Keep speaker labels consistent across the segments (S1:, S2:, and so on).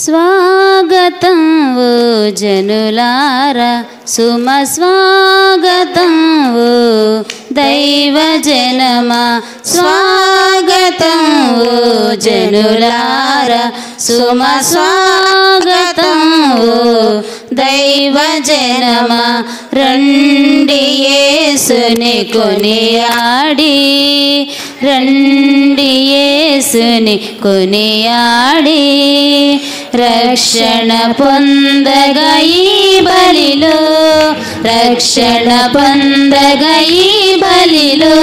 S1: స్వాగతం ఓ జనులారా సుమ స్వాగతం ఓ దైవ జనమా స్వాగతం ఓ జనులారా సుమ స్వాగతం ఓ దైవ జనమా రండి యేసుని కొనియాడి రండి యేసుని కొనియాడి రక్షణ పొందగా ఈ బలిలో రక్షణ పొందగా ఈ బలిలో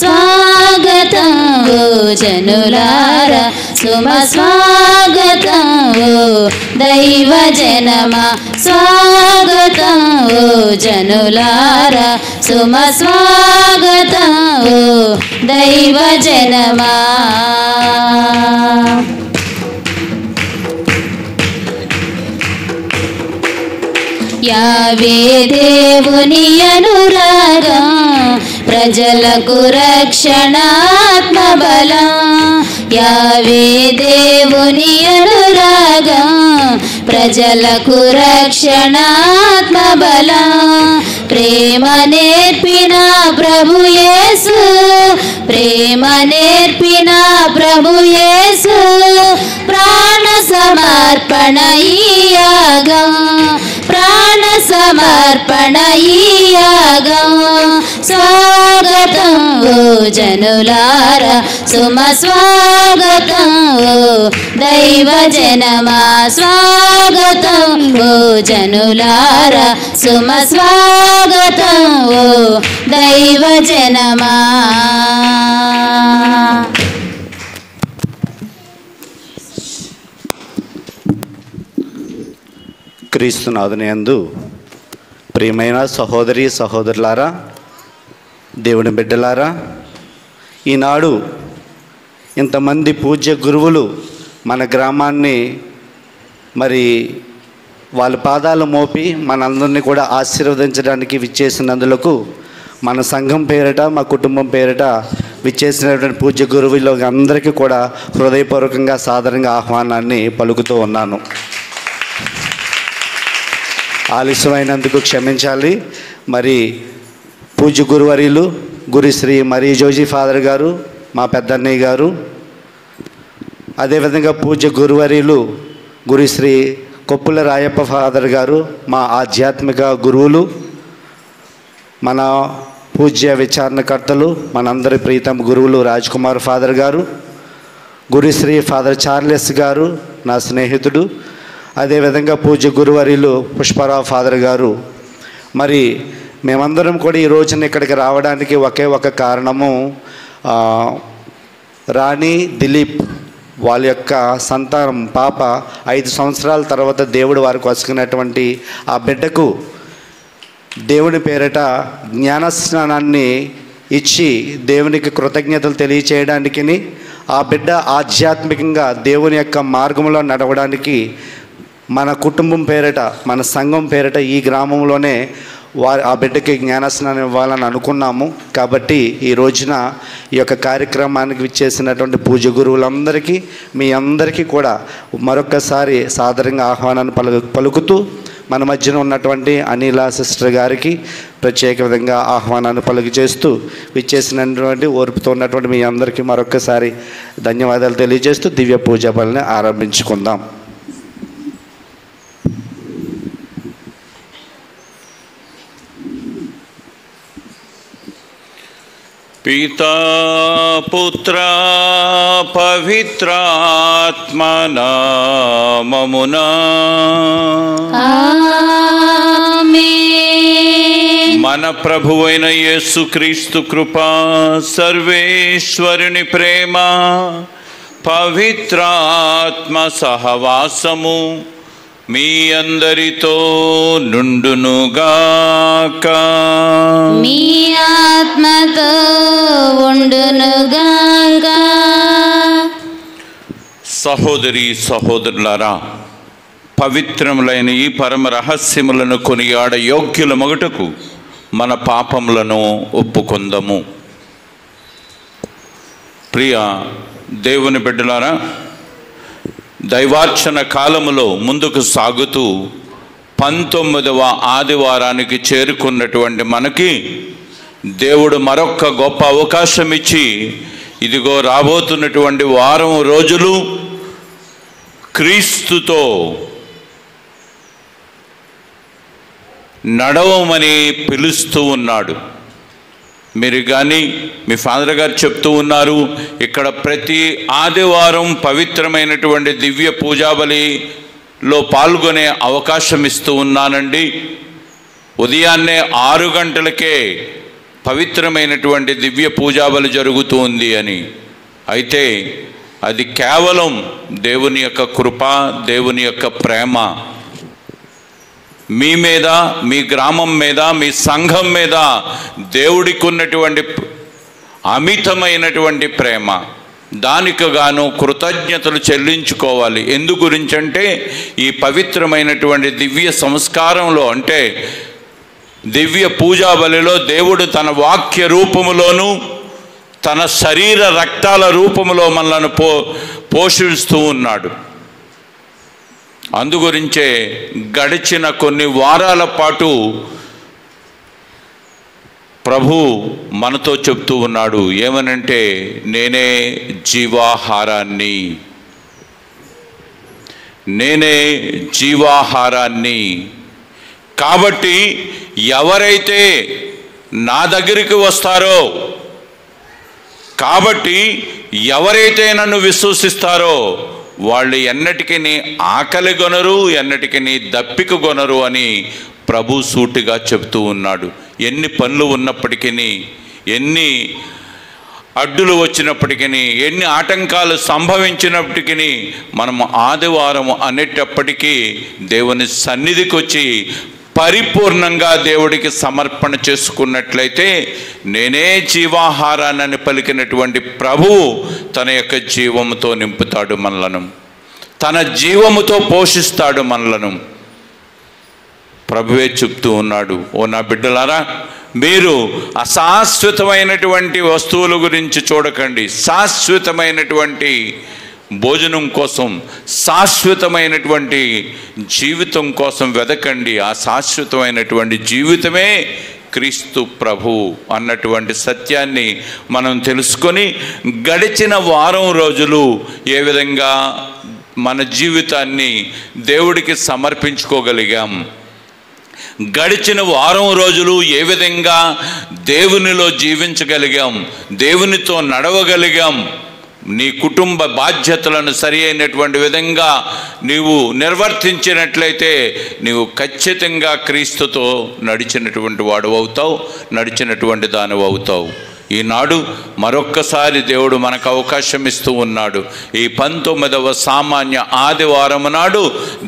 S1: స్వాగతం ఓ జనులారా సుమ స్వాగతం ఓ దైవ జనమా స్వాగతం ఓ జనులారా సుమ స్వాగతం ఓ దైవ జనమా. యావే దేవుని అనురాగం ప్రజలకు రక్షణాత్మబలం యావే దేవుని అనురాగం ప్రజలకు రక్షణాత్మబలం ప్రేమ నేర్పిన ప్రభు యేసు ప్రేమ నేర్పిన ప్రభు యేసు ప్రాణ సమర్పణ ఈ యాగం ప్రాణ సమర్పణ ఈ యాగం స్వాగతం ఓ జనులారా సుమ స్వాగతం ఓ దైవ జనమా స్వాగతం ఓ జనులారా సుమ స్వాగతం ఓ దైవ జనమా.
S2: క్రీస్తునాథుని యందు ప్రియమైన సహోదరి సహోదరులారా, దేవుని బిడ్డలారా, ఈనాడు ఇంతమంది పూజ్య గురువులు మన గ్రామాన్ని మరి వాళ్ళ పాదాలు మోపి మనందరినీ కూడా ఆశీర్వదించడానికి విచ్చేసినందులకు మన సంఘం పేరిట మా కుటుంబం పేరిట విచ్చేసినటువంటి పూజ్య గురువులు అందరికీ కూడా హృదయపూర్వకంగా సాదరంగా ఆహ్వానాన్ని పలుకుతూ ఉన్నాను. ఆలస్యమైనందుకు క్షమించాలి. మరి పూజ్య గురువర్యులు గురుశ్రీ మరి జోజీ ఫాదర్ గారు, మా పెద్దన్నయ్య గారు, అదేవిధంగా పూజ్య గురువర్యులు గురుశ్రీ కొప్పుల రాయప్ప ఫాదర్ గారు, మా ఆధ్యాత్మిక గురువులు, మన పూజ్య విచారణకర్తలు, మనందరి ప్రీతం గురువులు రాజ్ కుమార్ ఫాదర్ గారు, గురుశ్రీ ఫాదర్ చార్లెస్ గారు నా స్నేహితుడు, అదేవిధంగా పూజ్య గురువర్యులు పుష్పరావు ఫాదర్ గారు. మరి మేమందరం కూడా ఈ రోజున ఇక్కడికి రావడానికి ఒకే ఒక కారణము, రాణి దిలీప్ వాళ్ళ యొక్క సంతానం పాప 5 సంవత్సరాల తర్వాత దేవుడు వారికి వసుకున్నటువంటి ఆ బిడ్డకు దేవుని పేరిట జ్ఞానస్నానాన్ని ఇచ్చి దేవునికి కృతజ్ఞతలు తెలియచేయడానికి, ఆ బిడ్డ ఆధ్యాత్మికంగా దేవుని యొక్క మార్గంలో నడవడానికి మన కుటుంబం పేరిట మన సంఘం పేరిట ఈ గ్రామంలోనే ఆ బిడ్డకి జ్ఞానస్నానం ఇవ్వాలని అనుకున్నాము. కాబట్టి ఈ రోజున ఈ యొక్క కార్యక్రమానికి విచ్చేసినటువంటి పూజ గురువులందరికీ మీ అందరికీ కూడా మరొకసారి సాదరంగా ఆహ్వానాన్ని పలుకుతూ మన మధ్యన ఉన్నటువంటి అనిల సిస్టర్ గారికి ప్రత్యేక విధంగా ఆహ్వానాన్ని పలుకు చేస్తూ విచ్చేసినటువంటి ఓర్పుతో ఉన్నటువంటి మీ అందరికీ మరొకసారి ధన్యవాదాలు తెలియజేస్తూ దివ్య పూజా బలిని ఆరంభించుకుందాం.
S3: పితా పుత్ర పవిత్రాత్మ నామమునా
S1: ఆమేన్.
S3: మన ప్రభువైన యేసుక్రీస్తు కృపా, సర్వేశ్వరుని ప్రేమ, పవిత్రాత్మ సహవాసము మీ అందరితో నుండునుగాక.
S1: మీ ఆత్మతో ఉండునుగాక.
S3: సహోదరి సహోదరులారా, పవిత్రములైన ఈ పరమ రహస్యములను కొనియాడ యోగ్యుల మొగటకు మన పాపములను ఒప్పుకొందము. ప్రియ దేవుని బిడ్డలారా, దైవార్చన కాలములో ముందుకు సాగుతూ 19వ ఆదివారానికి చేరుకున్నటువంటి మనకి దేవుడు మరొక్క గొప్ప అవకాశం ఇచ్చి, ఇదిగో రాబోతున్నటువంటి వారం రోజులు క్రీస్తుతో నడవమని పిలుస్తూ ఉన్నాడు. మీరు కానీ మీ ఫాదర్ గారు చెప్తూ ఉన్నారు, ఇక్కడ ప్రతి ఆదివారం పవిత్రమైనటువంటి దివ్య పూజాబలిలో పాల్గొనే అవకాశం ఇస్తూ ఉన్నానండి. ఉదయాన్నే 6 గంటలకే పవిత్రమైనటువంటి దివ్య పూజాబలి జరుగుతూ ఉంది అని. అయితే అది కేవలం దేవుని యొక్క కృప, దేవుని యొక్క ప్రేమ. మీ మీద, మీ గ్రామం మీద, మీ సంఘం మీద దేవుడికి ఉన్నటువంటి అమితమైనటువంటి ప్రేమ. దానికి గాను కృతజ్ఞతలు చెల్లించుకోవాలి. ఎందు గురించంటే ఈ పవిత్రమైనటువంటి దివ్య సంస్కారంలో, అంటే దివ్య పూజాబలిలో దేవుడు తన వాక్య రూపములోను తన శరీర రక్తాల రూపములో మనలను పోషిస్తూ ఉన్నాడు. అందుగురించే గడిచిన కొన్ని వారాల పాటు ప్రభు మనతో చెప్తూ ఉన్నాడు. ఏమనంటే, నేనే జీవాహారాన్ని, నేనే జీవాహారాన్ని. కాబట్టి ఎవరైతే నా దగ్గరికి వస్తారో, కాబట్టి ఎవరైతే నన్ను విశ్వసిస్తారో వాళ్ళు ఎన్నటికీ ఆకలి గొనరు, ఎన్నటికీ దప్పిక గొనరు అని ప్రభు సూటిగా చెప్తూ ఉన్నాడు. ఎన్ని పనులు ఉన్నప్పటికీ, ఎన్ని అడ్డులు వచ్చినప్పటికీ, ఎన్ని ఆటంకాలు సంభవించినప్పటికీ మనం ఆదివారం అనేటప్పటికీ దేవుని సన్నిధికి వచ్చి పరిపూర్ణంగా దేవుడికి సమర్పణ చేసుకున్నట్లయితే, నేనే జీవాహారాన్ని పలికినటువంటి ప్రభువు తన యొక్క జీవముతో నింపుతాడు మనలను, తన జీవముతో పోషిస్తాడు మనలను. ప్రభువే చెప్తూ ఉన్నాడు, ఓ నా బిడ్డలారా, మీరు అశాశ్వతమైనటువంటి వస్తువుల గురించి చూడకండి, శాశ్వతమైనటువంటి భోజనం కోసం, శాశ్వతమైనటువంటి జీవితం కోసం వెదకండి. ఆ శాశ్వతమైనటువంటి జీవితమే క్రీస్తు ప్రభు అన్నటువంటి సత్యాన్ని మనం తెలుసుకొని, గడిచిన వారం రోజులు ఏ విధంగా మన జీవితాన్ని దేవుడికి సమర్పించుకోగలిగాం, గడిచిన వారం రోజులు ఏ విధంగా దేవునిలో జీవించగలిగాం, దేవునితో నడవగలిగాం, నీ కుటుంబ బాధ్యతలను సరి అయినటువంటి విధంగా నీవు నిర్వర్తించినట్లయితే నీవు ఖచ్చితంగా క్రీస్తుతో నడిచినటువంటి వాడు అవుతావు, నడిచినటువంటి దానివి అవుతావు. ఈనాడు మరొక్కసారి దేవుడు మనకు అవకాశం ఇస్తూ ఉన్నాడు. ఈ 19వ సామాన్య ఆదివారం నాడు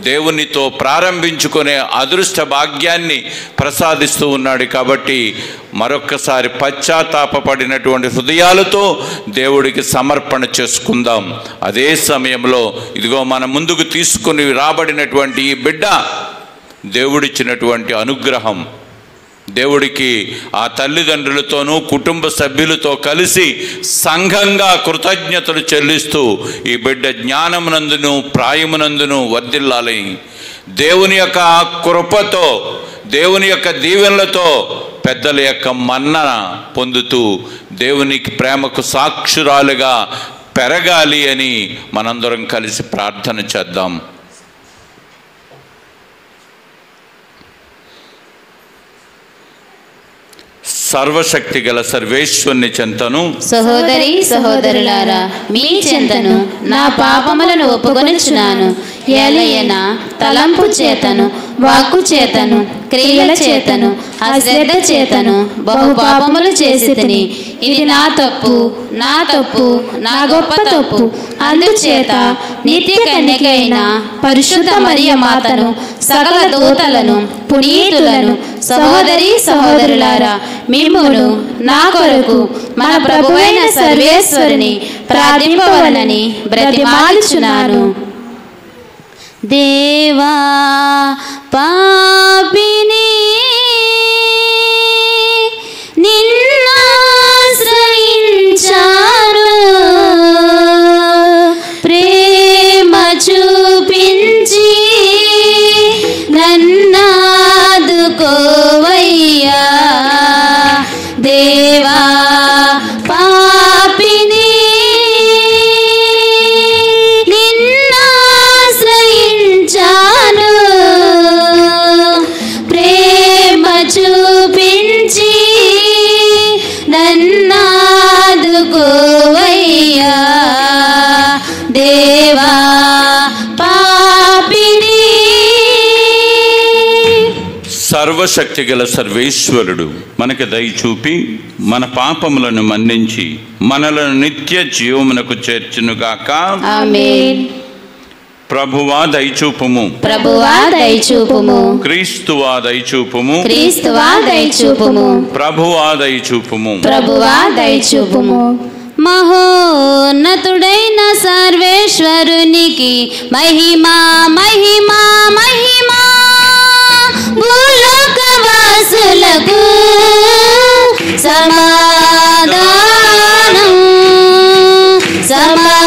S3: దేవునితో ప్రారంభించుకునే అదృష్ట భాగ్యాన్ని ప్రసాదిస్తూ ఉన్నాడు. కాబట్టి మరొక్కసారి పశ్చాత్తాపపడినటువంటి హృదయాలతో దేవుడికి సమర్పణ చేసుకుందాం. అదే సమయంలో ఇదిగో మన ముందుకు తీసుకుని రాబడినటువంటి ఈ బిడ్డ దేవుడిచ్చినటువంటి అనుగ్రహం, దేవుడికి ఆ తల్లిదండ్రులతోనూ కుటుంబ సభ్యులతో కలిసి సంఘంగా కృతజ్ఞతలు చెల్లిస్తూ ఈ బిడ్డ జ్ఞానమునందును ప్రాయమునందును వర్ధిల్లాలి. దేవుని యొక్క కృపతో, దేవుని యొక్క దీవెనలతో పెద్దల యొక్క మన్నన పొందుతూ దేవునికి ప్రేమకు సాక్షురాలుగా పెరగాలి అని మనందరం కలిసి ప్రార్థన చేద్దాం. సర్వశక్తి గల సర్వేశ్వరుని చెంతను,
S1: సహోదరి సహోదరులారా, మీ చెంతను నా పాపములను ఒప్పుకొనుచున్నాను. ఏలయన తలంపు చేతను, వాక్కు చేతను, క్రియల చేతను, అశ్రద్ధ చేతను బహు పాపములు చేసి తిని, ఇది నా తప్పు, నా తప్పు, నా గొప్ప తప్పు. అందుచేత నిత్య కన్యకైన పరిశుద్ధ మరియ మాతను, సకల దూతలను, పునీతులను, సహోదరి సహోదరులారా, మిమ్మును నా కొరకు మన ప్రభువైన సర్వేశ్వరుని ప్రార్థింపవలనని బ్రతిమాలుచున్నాను. దేవా పాపిని నిన్నాశ్రయించాను, ప్రేమ చూ
S3: సర్వశక్తి గల సర్వేశ్వరుడు మనకి దయ చూపి మన పాపములను మన్నించి మనలను నిత్య జీవమునకు చేర్చునుగాక.
S1: ఆమేన్.
S3: ప్రభువా దయచూపుము.
S1: ప్రభువా దయచూపుము.
S3: క్రీస్తువా దయచూపుము.
S1: క్రీస్తువా దయచూపుము.
S3: ప్రభువా దయచూపుము.
S1: ప్రభువా దయచూపుము. మహోన్నతుడైన సర్వేశ్వరునికి మహిమా మహిమా మహిమా. భూలోకవాసులకు సమాధానం సమాధానం.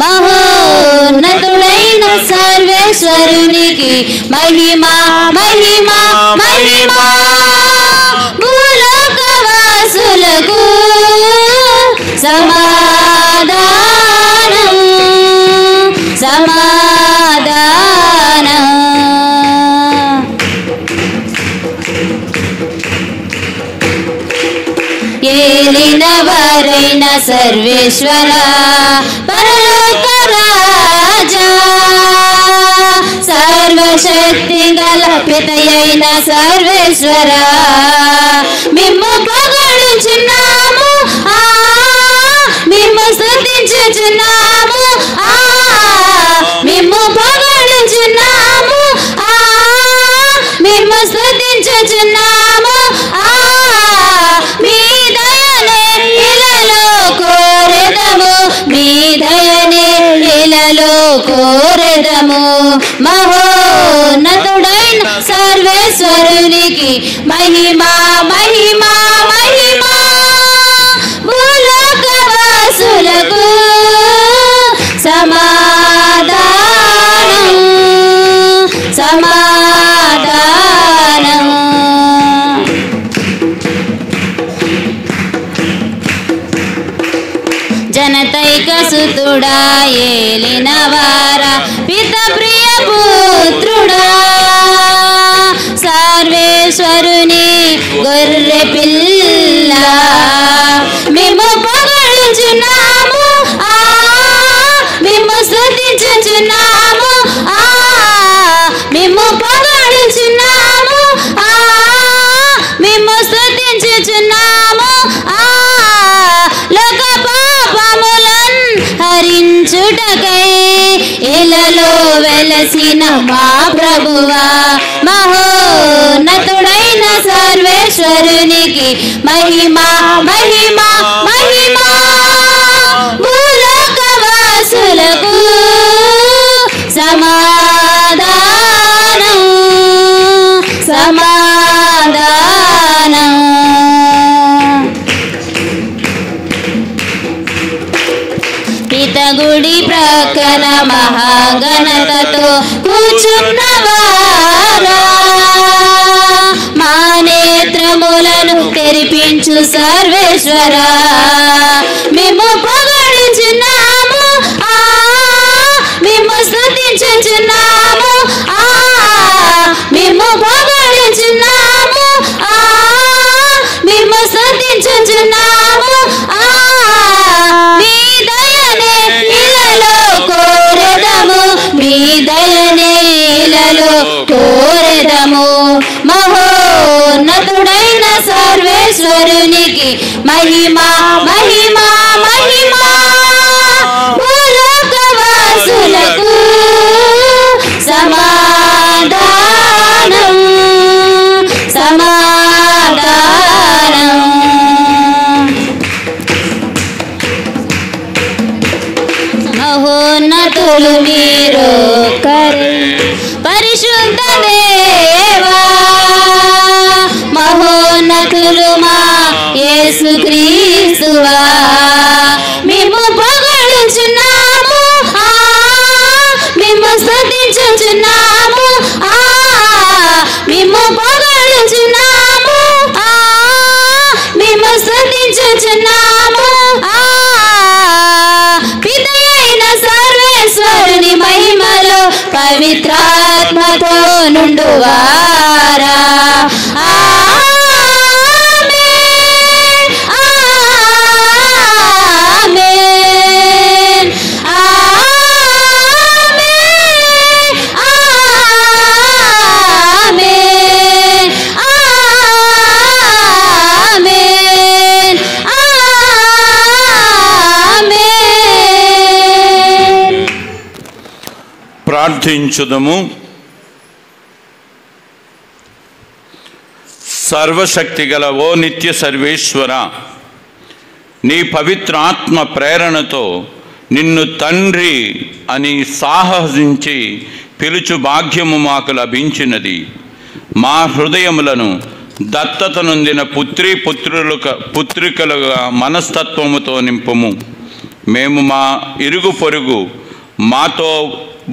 S1: మహోన్నతుడైన సర్వేశ్వరునికి మహిమా మహిమా మహిమా. భూలోకవాసులకు సమాధానం సమాధానం. ఏలినవారైన సర్వేశ్వర పరలోక రాజా, సర్వశక్తి గల పితయైన సర్వేశ్వర మిమ్ము పొగడుచున్నాము, మిమ్ము స్తుతించుచున్నాము, మిమ్ము పొగడుచున్నాము, మిమ్ము స్తుతించుచున్నాము. మీ దయనే ఇలలో కోరెదము, మీ దయనే ఇలలో కోరెదము. మహోన్నతుడైన సర్వేశ్వరునికి మహిమా మహిమా మహిమా. భూలోకవాసులకు సమాధానం సమాధానం. జనతైక సుతుడా ఏలినవారా పిత ప్రియ పుత్రుడా, సర్వేశ్వరుని గొర్రె పిల్ల మేము పొగడుచున్నాము, మేము స్తుతించుచున్నాము, మేము పొగడుచున్నాము, మేము స్తుతించుచున్నాము. లోక పాపములన్ హరించుటకై ఇలలో వెలసిన మా ప్రభువా, మహోన్నతుడైన సర్వేశ్వరునికి మహిమా మహిమా మహిమా. భూలోకవాసులకు సమాధానం సమాధానం. పితగుడి ప్రక్కన మహాగణతతో కూర్చున్నవారా, మా నేత్రములను తెరిపించు సర్వేశ్వర మేము పొగడుచున్నాము, మేము స్తుతించుచున్నాము, మేము పొగడుచున్నాము, మేము స్తుతించుచున్నాము. మీ దయనే ఇలలో కోరెదము, మీ దయనే ఇలలో కోరెదము. మహోన్నతుడైన సర్వేశ్వరునికి మహిమా మహిమా మహిమా. భూలోకవాసులకు సమాధానం సమాధానం. మహోన్నతులు మీరు పరిశుద్ధ దేవా, మహోన్నతులు మా యేసుక్రీస్తువా మేము పొగడుచున్నాము, మేము స్తుతించుచున్నాము, మేము పొగడుచున్నాము, మేము స్తుతించుచున్నాము. పితయైన సర్వేశ్వరుని మహిమలో పవిత్రాత్మతో నుండువారా. ఆమేన్ ఆమేన్ ఆమేన్ ఆమేన్.
S3: ప్రార్థించుదము. సర్వశక్తిగల ఓ నిత్య సర్వేశ్వర, నీ పవిత్ర ఆత్మ ప్రేరణతో నిన్ను తండ్రి అని సాహసించి పిలుచు భాగ్యము మాకు లభించినది. మా హృదయములను దత్తత నొందిన పుత్రికలుగా మనస్తత్వముతో నింపుము. మేము మా ఇరుగు పొరుగు మాతో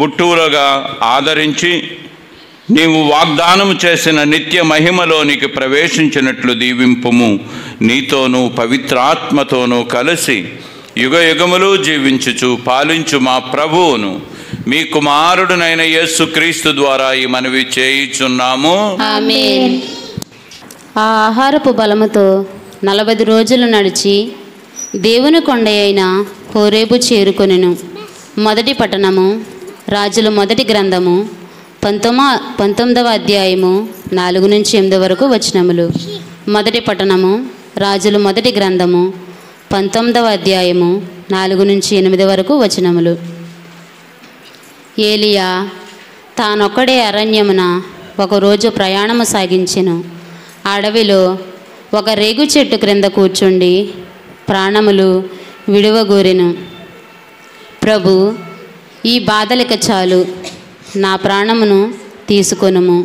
S3: బుట్టువులుగా ఆదరించి నీవు వాగ్దానము చేసిన నిత్య మహిమలోనికి ప్రవేశించినట్లు దీవింపుము. నీతోనూ పవిత్రాత్మతోనూ కలిసి యుగ యుగములు జీవించుచు పాలించు మా ప్రభువును మీ కుమారుడునైన యేసుక్రీస్తు ద్వారా ఈ మనవి చేయుచున్నాము.
S1: ఆమేన్. ఆ ఆహారపు బలముతో 40 రోజులు నడిచి దేవుని కొండ అయిన హోరేబు చేరుకొనెను. మొదటి పట్టణము రాజుల మొదటి గ్రంథము 19వ అధ్యాయము 4-8 వరకు వచనములు. మొదటి పట్టణము రాజుల మొదటి గ్రంథము 19వ అధ్యాయము 4-8 వరకు వచనములు. ఏలియా తానొక్కడే అరణ్యమున ఒకరోజు ప్రయాణము సాగించెను. అడవిలో ఒక రేగు చెట్టు క్రింద కూర్చుండి ప్రాణములు విడువగోరెను. ప్రభు, ఈ బాధలిక చాలు, నా ప్రాణమును తీసుకొనుము.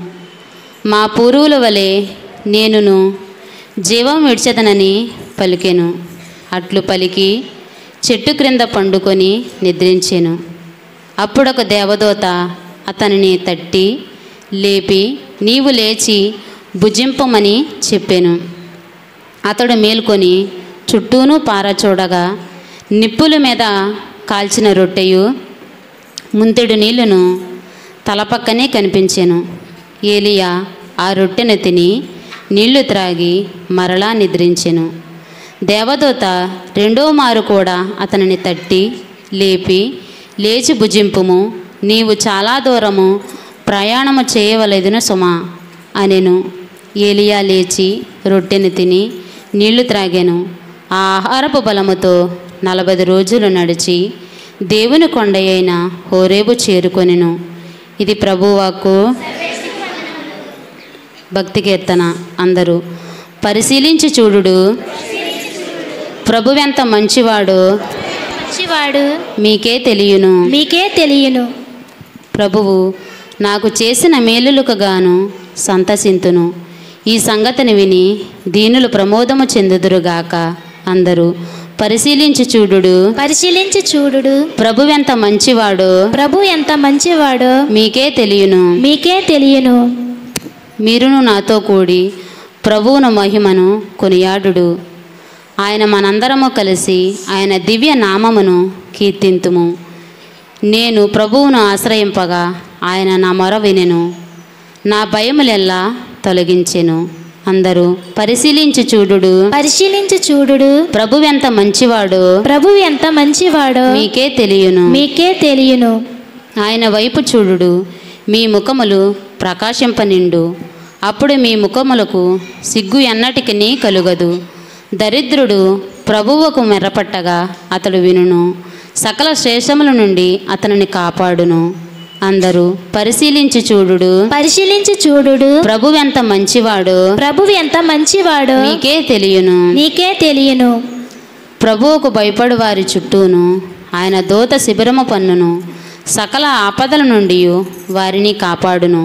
S1: మా పూర్వుల వలె నేనును జీవం విడిచెదనని పలికెను. అట్లు పలికి చెట్టు క్రింద పండుకొని నిద్రించెను. అప్పుడొక దేవదూత అతనిని తట్టి లేపి నీవు లేచి భుజింపమని చెప్పెను. అతడు మేల్కొని చుట్టూను పారచూడగా నిప్పుల మీద కాల్చిన రొట్టెయు ముంతెడు నీళ్లను తలపక్కనే కనిపించెను. ఏలియా ఆ రొట్టెను తిని నీళ్లు త్రాగి మరలా నిద్రించెను. దేవదూత రెండో మారు కూడా అతనిని తట్టి లేపి లేచి భుజింపుము, నీవు చాలా దూరము ప్రయాణము చేయవలెదును సుమా అనెను. ఏలియా లేచి రొట్టెను తిని నీళ్లు త్రాగాను. ఆ ఆహారపు బలముతో 40 రోజులు నడిచి దేవుని కొండ అయిన హోరేబు చేరుకొనెను. ఇది ప్రభువాక్కు. భక్తి కీర్తన. అందరూ పరిశీలించి చూడుడు, ప్రభువెంత మంచివాడు మీకే తెలియను. ప్రభువు నాకు చేసిన మేలులకు గాను సంతసింతును. ఈ సంగతిని విని దీనులు ప్రమోదము చెందుదురుగాక. అందరూ పరిశీలించి చూడుడు, ప్రభువెంత మంచివాడో మీకే తెలియను. మీరును నాతో కూడి ప్రభువును మహిమను కొనియాడుడు. ఆయన మనందరము కలిసి ఆయన దివ్య నామమును కీర్తింతుము. నేను ప్రభువును ఆశ్రయింపగా ఆయన నా మొర వినెను, నా భయములెల్లా తొలగించెను. అందరూ పరిశీలించి చూడుడు, ప్రభువెంత మంచివాడో మీకే తెలియను. ఆయన వైపు చూడుడు, మీ ముఖములు ప్రకాశింపనిండు. అప్పుడు మీ ముఖములకు సిగ్గు ఎన్నటికి కలుగదు. దరిద్రుడు ప్రభువుకు మెర్రపట్టగా అతడు వినును, సకల శేషముల నుండి అతనిని కాపాడును. అందరూ పరిశీలించి చూడుడు, ప్రభువెంత మంచివాడో మీకే తెలియను. ప్రభువుకు భయపడు వారి చుట్టూను ఆయన దూత శిబిరము పన్నును. సకల ఆపదల నుండి వారిని కాపాడును.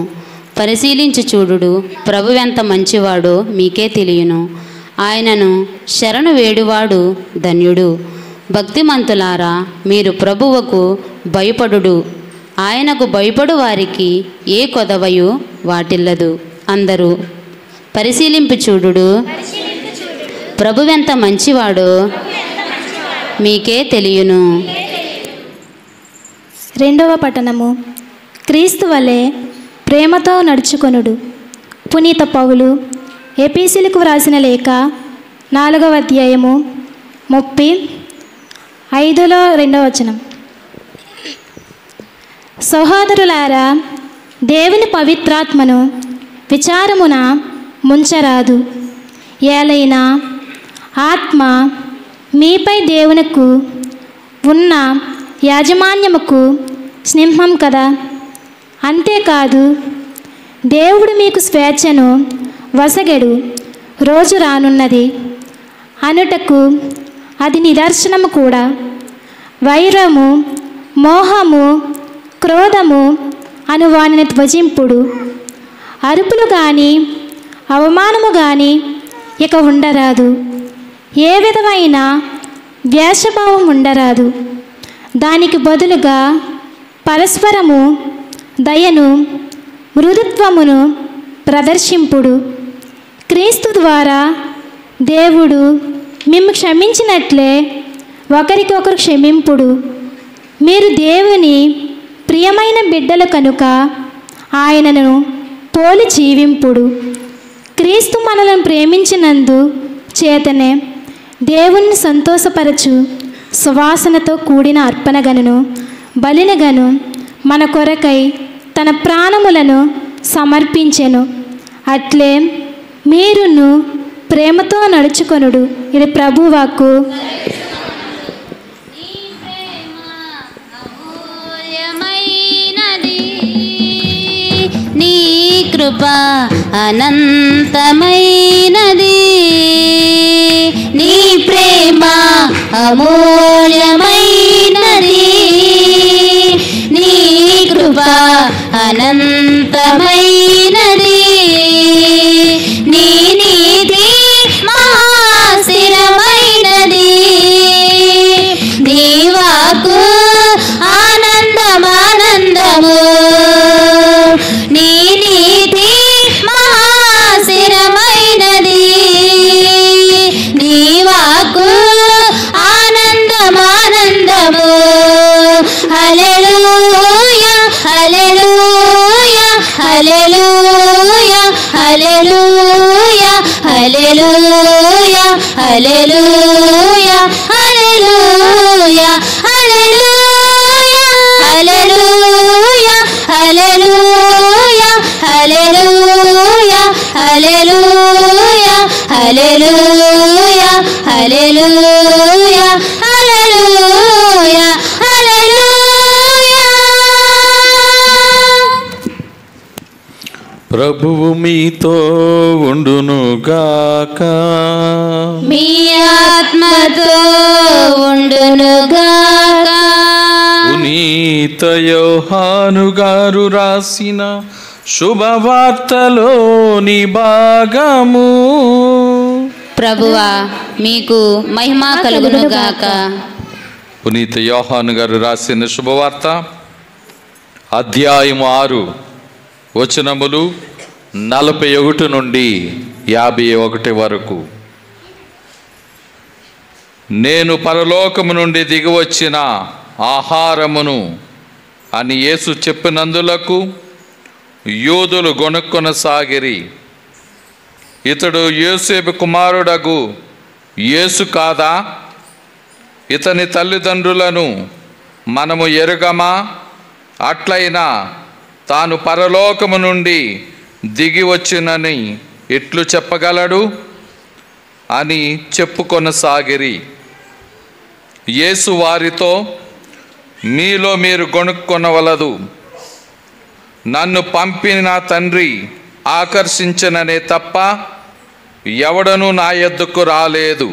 S1: పరిశీలించి చూడుడు, ప్రభువెంత మంచివాడో మీకే తెలియను. ఆయనను శరణు వేడువాడు ధన్యుడు. భక్తిమంతులారా, మీరు ప్రభువుకు భయపడుడు. ఆయనకు భయపడు వారికి ఏ కొదవయు వాటిల్లదు. అందరూ పరిశీలింపు చూడుడు, ప్రభువెంత మంచివాడో మీకే తెలియను.
S4: రెండవ పట్టణము క్రీస్తు వలె ప్రేమతో నడుచుకొనుడు. పునీత పౌలు ఎఫెసీయులకు వ్రాసిన లేఖ 4వ అధ్యాయము 35లో 2వ వచనం. సహోదరులారా, దేవుని పవిత్రాత్మను విచారమున ముంచరాదు. ఏలైనా ఆత్మ మీపై దేవునికి ఉన్న యాజమాన్యముకు స్నేహం కదా. అంతేకాదు దేవుడు మీకు స్వేచ్ఛను వసగెడు రోజు రానున్నది అనుటకు అది నిదర్శనము కూడా. వైరము, మోహము, క్రోధము అను వానిని త్వజింపుడు. అరుపులు కానీ అవమానము కానీ ఇక ఉండరాదు. ఏ విధమైన ద్వేషభావం ఉండరాదు. దానికి బదులుగా పరస్పరము దయను, మృదుత్వమును ప్రదర్శింపుడు. క్రీస్తు ద్వారా దేవుడు మిమ్ము క్షమించినట్లే ఒకరికొకరు క్షమింపుడు. మీరు దేవుని ప్రియమైన బిడ్డలు కనుక ఆయనను పోలి జీవింపుడు. క్రీస్తు మనలను ప్రేమించినందు చేతనే దేవుణ్ణి సంతోషపరచు సువాసనతో కూడిన అర్పణగను బలినగను మన కొరకై తన ప్రాణములను సమర్పించెను. అట్లే మీరును ప్రేమతో నడుచుకొనుడు. ఇది ప్రభువాక్కు.
S1: నీ కృప అనంతమైనది, నీ ప్రేమ అమూల్యమైనది, నీ కృప అనంతమైనది, నీ నీతి మహాస్థిరమైనది, నీ వాక్కు ఆనందమానందము, నీ నీతి మహాస్థిరమైనది, నీ వాక్కు ఆనందమానందము. హల్లెలూయా హల్లెలూయా హల్లెలూయా హల్లెలూయా హల్లెలూయా హల్లెలూయా హల్లెలూయా హల్లెలూయా హల్లెలూయా హల్లెలూయా హల్లెలూయా హల్లెలూయా హల్లెలూయా హల్లెలూయా హల్లెలూయా.
S3: ప్రభువు మీతో ఉండునుగాక.
S1: మీ ఆత్మతో ఉండునుగాక.
S3: పునీత యోహాను గారు రాసిన శుభవార్తలోని భాగము.
S1: ప్రభువా మీకు మహిమ కలుగునుగాక.
S3: పునీత యోహాను గారు రాసిన శుభవార్త అధ్యాయము 6 వచనములు 41 నుండి 51 వరకు. నేను పరలోకము నుండి దిగివచ్చిన ఆహారమును అని యేసు చెప్పినందులకు యూదులు గొనుక్కొనసాగిరి. ఇతడు యోసేపు కుమారుడగు యేసు కాదా? ఇతని తల్లిదండ్రులను మనము ఎరుగమా? అట్లయినా తాను పరలోకము నుండి దిగి వచ్చినని ఎట్లు చెప్పగలడు అని చెప్పుకొనసాగిరి. యేసు వారితో, మీలో మీరు గొనుక్కొనవలదు. నన్ను పంపిన తండ్రి ఆకర్షించననే తప్ప ఎవడనూ నా యొద్దకు రాలేదు.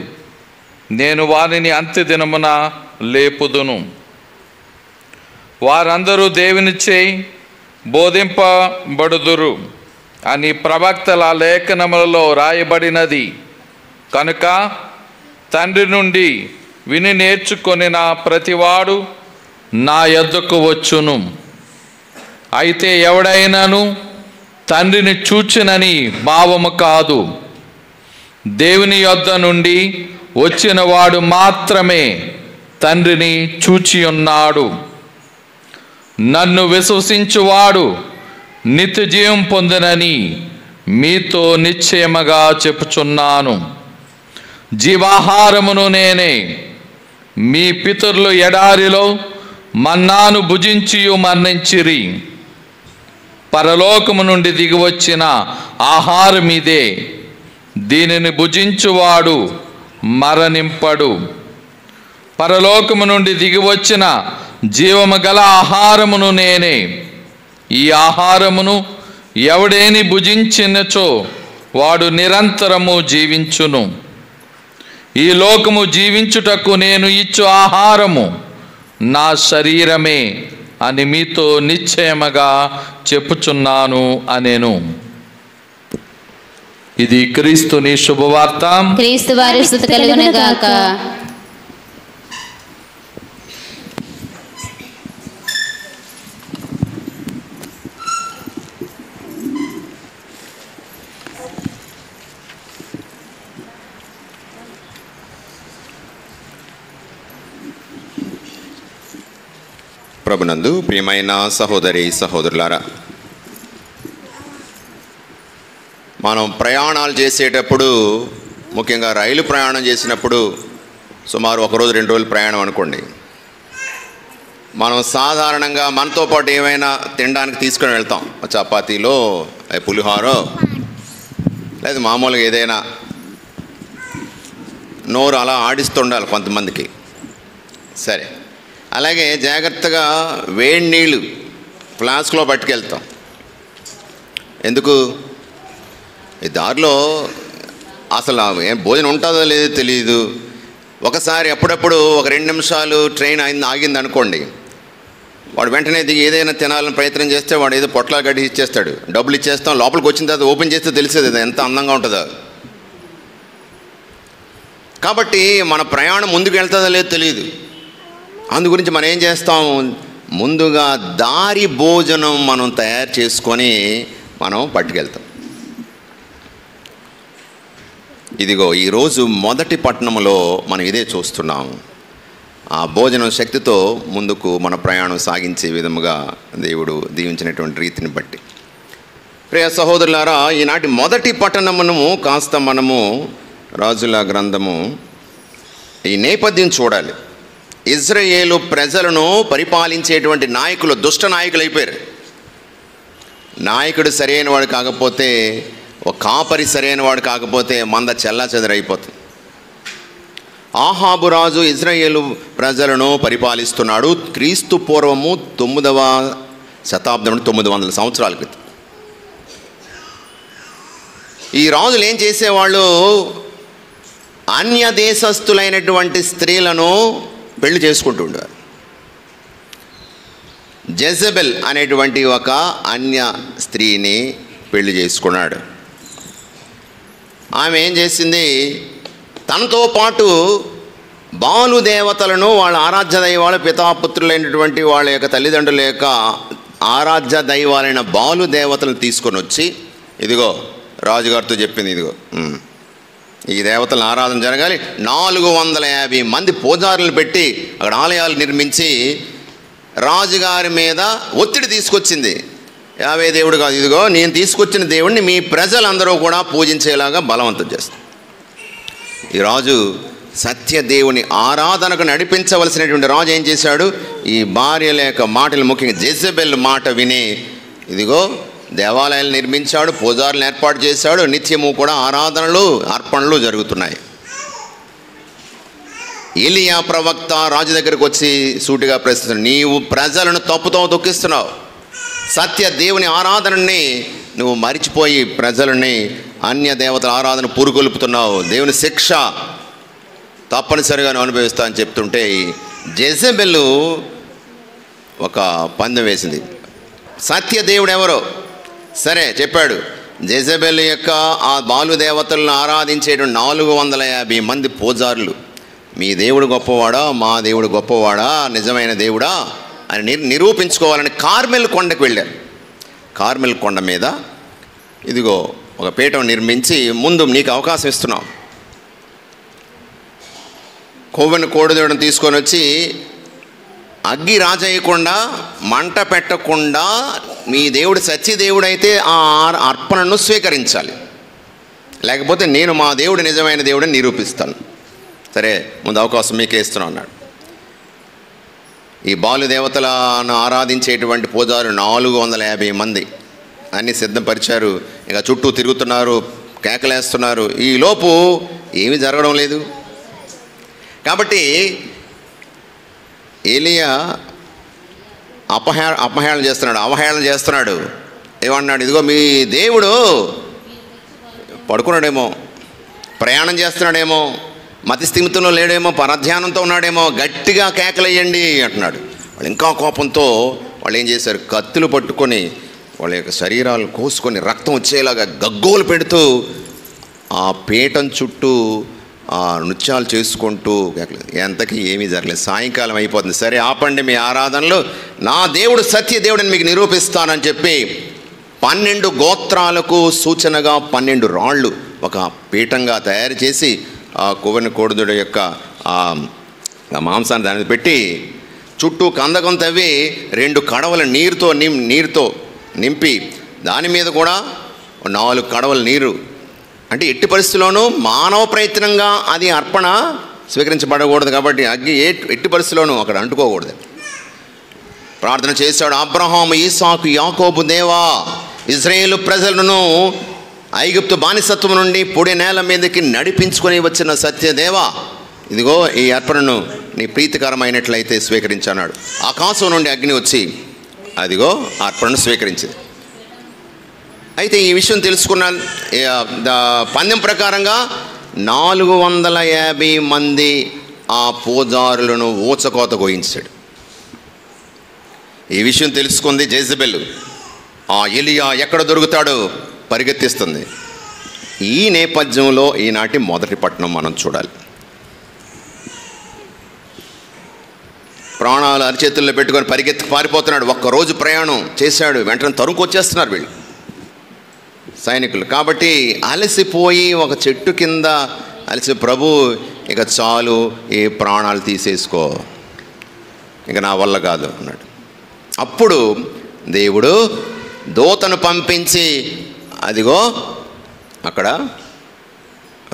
S3: నేను వారిని అంత్యదినమున లేపుదును. వారందరూ దేవునిచే బోధింపబడుదురు అని ప్రవక్తల లేఖనములలో రాయబడినది. కనుక తండ్రి నుండి విని నేర్చుకొనిన ప్రతివాడు నా యొద్దకు వచ్చును. అయితే ఎవడైనాను తండ్రిని చూచునని భావము కాదు, దేవుని యొద్ద నుండి వచ్చిన వాడు మాత్రమే తండ్రిని చూచి ఉన్నాడు. నన్ను విశ్వసించువాడు నిత్య జీవం పొందునని మీతో నిశ్చయముగా చెప్పుచున్నాను. జీవాహారమును నేనే. మీ పితరులు ఎడారిలో మన్నాను భుజించి మరణించిరి. పరలోకము నుండి దిగివచ్చిన ఆహారం ఇదే. దీనిని భుజించువాడు మరణింపడు. పరలోకము నుండి దిగివచ్చిన జీవము గల ఆహారమును నేనే.
S5: ఈ ఆహారమును ఎవడేని భుజించినచో వాడు నిరంతరము జీవించును. ఈ లోకము జీవించుటకు నేను ఇచ్చు ఆహారము నా శరీరమే అని మీతో నిశ్చయముగా చెప్పుచున్నాను అనేను. ఇది క్రీస్తుని శుభవార్త.
S1: క్రీస్తు వారి స్తుతి కలుగును గాక.
S6: ప్రభునందు ప్రియమైన సహోదరి సహోదరులారా, మనం ప్రయాణాలు చేసేటప్పుడు, ముఖ్యంగా రైలు ప్రయాణం చేసినప్పుడు, సుమారు 1 రోజు 2 రోజులు ప్రయాణం అనుకోండి, మనం సాధారణంగా మనతో పాటు ఏమైనా తినడానికి తీసుకొని వెళ్తాం. చపాతీలో పులిహోరో లేదా మామూలుగా ఏదైనా నోరు అలా ఆడిస్తుండాలి కొంతమందికి. సరే, అలాగే జాగ్రత్తగా వేడి నీళ్ళు ఫ్లాస్క్లో పట్టుకెళ్తాం. ఎందుకు? ఈ దారిలో అసలు ఏం భోజనం ఉంటుందో లేదో తెలియదు. ఒకసారి అప్పుడప్పుడు ఒక 2 నిమిషాలు ట్రైన్ ఆగింది అనుకోండి, వాడు వెంటనే దిగి ఏదైనా తినాలని ప్రయత్నం చేస్తే వాడు ఏదో పొట్లా గడ్డి ఇచ్చేస్తాడు. డబ్బులు ఇచ్చేస్తాం. లోపలికి వచ్చిన తర్వాత ఓపెన్ చేస్తే తెలిసేది అది ఎంత అందంగా ఉంటుందో. కాబట్టి మన ప్రయాణం ముందుకు వెళ్తుందో లేదో తెలియదు. అందు గురించి మనం ఏం చేస్తాం, ముందుగా దారి భోజనం మనం తయారు చేసుకొని మనం పట్టుకెళ్తాం. ఇదిగో ఈరోజు మొదటి పట్టణంలో మనం ఇదే చూస్తున్నాము. ఆ భోజనం శక్తితో ముందుకు మన ప్రయాణం సాగించే విధముగా దేవుడు దీవించినటువంటి రీతిని బట్టి, ప్రియ సహోదరులారా, ఈనాటి మొదటి పట్టణమును కాస్త మనము రాజుల గ్రంథము ఈ నేపథ్యం చూడాలి. ఇజ్రాయేలు ప్రజలను పరిపాలించేటువంటి నాయకులు దుష్ట నాయకులు అయిపోయారు. నాయకుడు సరైన వాడు కాకపోతే, ఒక కాపరి సరైన వాడు కాకపోతే మంద చెల్లాచెదరైపోతుంది. ఆహాబు రాజు ఇజ్రాయేలు ప్రజలను పరిపాలిస్తున్నాడు. క్రీస్తు పూర్వము 9వ శతాబ్దం, 900 సంవత్సరాల క్రితం. ఈ రాజులు ఏం చేసేవాళ్ళు, అన్య దేశస్థులైనటువంటి స్త్రీలను పెళ్లి చేసుకుంటూ ఉండేవారు. జెజబెల్ అనేటువంటి ఒక అన్య స్త్రీని పెళ్లి చేసుకున్నాడు. ఆమె ఏం చేసింది, తనతో పాటు బాలు దేవతలను, వాళ్ళ ఆరాధ్య దైవాలు, పితాపుత్రులైనటువంటి వాళ్ళ యొక్క తల్లిదండ్రుల యొక్క ఆరాధ్య దైవాలైన బాలు దేవతలను తీసుకొని వచ్చి, ఇదిగో రాజుగారితో చెప్పింది, ఇదిగో ఈ దేవతల ఆరాధన జరగాలి, 450 మంది పూజారులను పెట్టి అక్కడ ఆలయాలు నిర్మించి రాజుగారి మీద ఒత్తిడి తీసుకొచ్చింది. యావే దేవుడు కాదు, ఇదిగో నేను తీసుకొచ్చిన దేవుడిని మీ ప్రజలందరూ కూడా పూజించేలాగా బలవంతం చేస్తాను. ఈ రాజు సత్యదేవుని ఆరాధనకు నడిపించవలసినటువంటి రాజు ఏం చేశాడు, ఈ భార్యల యొక్క మాటలు, ముఖ్యంగా జెజబెల్ మాట విని ఇదిగో దేవాలయాలు నిర్మించాడు, పూజారులను ఏర్పాటు చేశాడు. నిత్యము కూడా ఆరాధనలు, అర్పణలు జరుగుతున్నాయి. ఎలియా ప్రవక్త రాజు దగ్గరికి వచ్చి సూటిగా ప్రశ్నిస్తున్నాడు, నీవు ప్రజలను తప్పుతో దుఃఖిస్తున్నావు, సత్య దేవుని ఆరాధనని నువ్వు మరిచిపోయి ప్రజలని అన్య దేవతల ఆరాధన పురుగొల్పుతున్నావు, దేవుని శిక్ష తప్పనిసరిగా అనుభవిస్తా అని చెప్తుంటే జెజబెల్ ఒక పందెం వేసింది. సత్యదేవుడు ఎవరో సరే చెప్పాడు. జెజబెల్ యొక్క ఆ బాలు దేవతలను ఆరాధించేటువంటి 450 మంది పూజారులు, మీ దేవుడు గొప్పవాడా, మా దేవుడు గొప్పవాడా, నిజమైన దేవుడా అని నిరూపించుకోవాలని కార్మెల్ కొండకు వెళ్ళారు. కార్మెల్ కొండ మీద ఇదిగో ఒక పీఠం నిర్మించి, ముందు నీకు అవకాశం ఇస్తున్నాం, కొవ్వెను కోడిదూడను తీసుకొని వచ్చి అగ్గి రాజేయకుండా, మంట పెట్టకుండా, మీ దేవుడు సత్యదేవుడైతే ఆ అర్పణను స్వీకరించాలి, లేకపోతే నేను మా దేవుడు నిజమైన దేవుడిని నిరూపిస్తాను. సరే, ముందు అవకాశం మీకే ఇస్తున్నాను అన్నాడు. ఈ బాలు దేవతలను ఆరాధించేటువంటి పూజారులు 450 మంది అన్నీ సిద్ధపరిచారు. ఇక చుట్టూ తిరుగుతున్నారు, కేకలేస్తున్నారు. ఈలోపు ఏమీ జరగడం లేదు. కాబట్టి ఏలియా అవహేళన చేస్తున్నాడు. ఏమన్నాడు? ఇదిగో మీ దేవుడు పడుకున్నాడేమో, ప్రయాణం చేస్తున్నాడేమో, మతిస్థిమితంలో లేడేమో, పరధ్యానంతో ఉన్నాడేమో, గట్టిగా కేకలేయండి అంటున్నాడు. వాళ్ళు ఇంకా కోపంతో వాళ్ళు ఏం చేశారు? కత్తులు పట్టుకొని వాళ్ళ యొక్క శరీరాలు కోసుకొని రక్తం వచ్చేలాగా గగ్గోలు పెడుతూ ఆ పీఠం చుట్టూ నృత్యాలు చేసుకుంటూ ఎంతకీ ఏమీ జరగలేదు. సాయంకాలం అయిపోతుంది. సరే ఆపండి మీ ఆరాధనలు, నా దేవుడు సత్య దేవుడిని మీకు నిరూపిస్తానని చెప్పి 12 గోత్రాలకు సూచనగా 12 రాళ్ళు ఒక పీఠంగా తయారు చేసి ఆ కొవ్వని కోడుదుడు యొక్క మాంసాన్ని దాని పెట్టి చుట్టూ కందకం తవ్వి 2 కడవల నీరుతో నింపి దాని మీద కూడా 4 కడవల నీరు. అంటే ఎట్టి పరిస్థితుల్లోనూ మానవ ప్రయత్నంగా అది అర్పణ స్వీకరించబడకూడదు కాబట్టి అగ్గి ఎట్టి పరిస్థితుల్లోనూ అక్కడ అంటుకోకూడదు. ప్రార్థన చేశాడు. అబ్రహాము, ఈసాకు, యాకోబు దేవా, ఇజ్రాయేలు ప్రజలను ఐగుప్తు బానిసత్వం నుండి పొడి నేల మీదకి నడిపించుకొని వచ్చిన సత్యదేవా, ఇదిగో ఈ అర్పణను నీ ప్రీతికరమైనట్లయితే స్వీకరించన్నాడు. ఆకాశం నుండి అగ్ని వచ్చి అదిగో అర్పణను స్వీకరించింది. అయితే ఈ విషయం తెలుసుకున్న పందెం ప్రకారంగా 450 మంది ఆ పూజారులను ఊచకోత కోయించాడు. ఈ విషయం తెలుసుకుంది జెజబెల్. ఆ ఎలియా ఎక్కడ దొరుకుతాడో పరిగెత్తిస్తుంది. ఈ నేపథ్యంలో ఈనాటి మొదటి పట్టణం మనం చూడాలి. ప్రాణాలు అరిచేతుల్లో పెట్టుకొని పరిగెత్తి పారిపోతున్నాడు. ఒక్కరోజు ప్రయాణం చేశాడు, వెంటనే తరుముకొచ్చేస్తున్నారు వీళ్ళు సైనికులు. కాబట్టి అలసిపోయి ఒక చెట్టు కింద ప్రభు ఇక చాలు, ఈ ప్రాణాలు తీసేసుకో, ఇక నా వల్ల కాదు అన్నాడు. అప్పుడు దేవుడు దూతను పంపించి అదిగో అక్కడ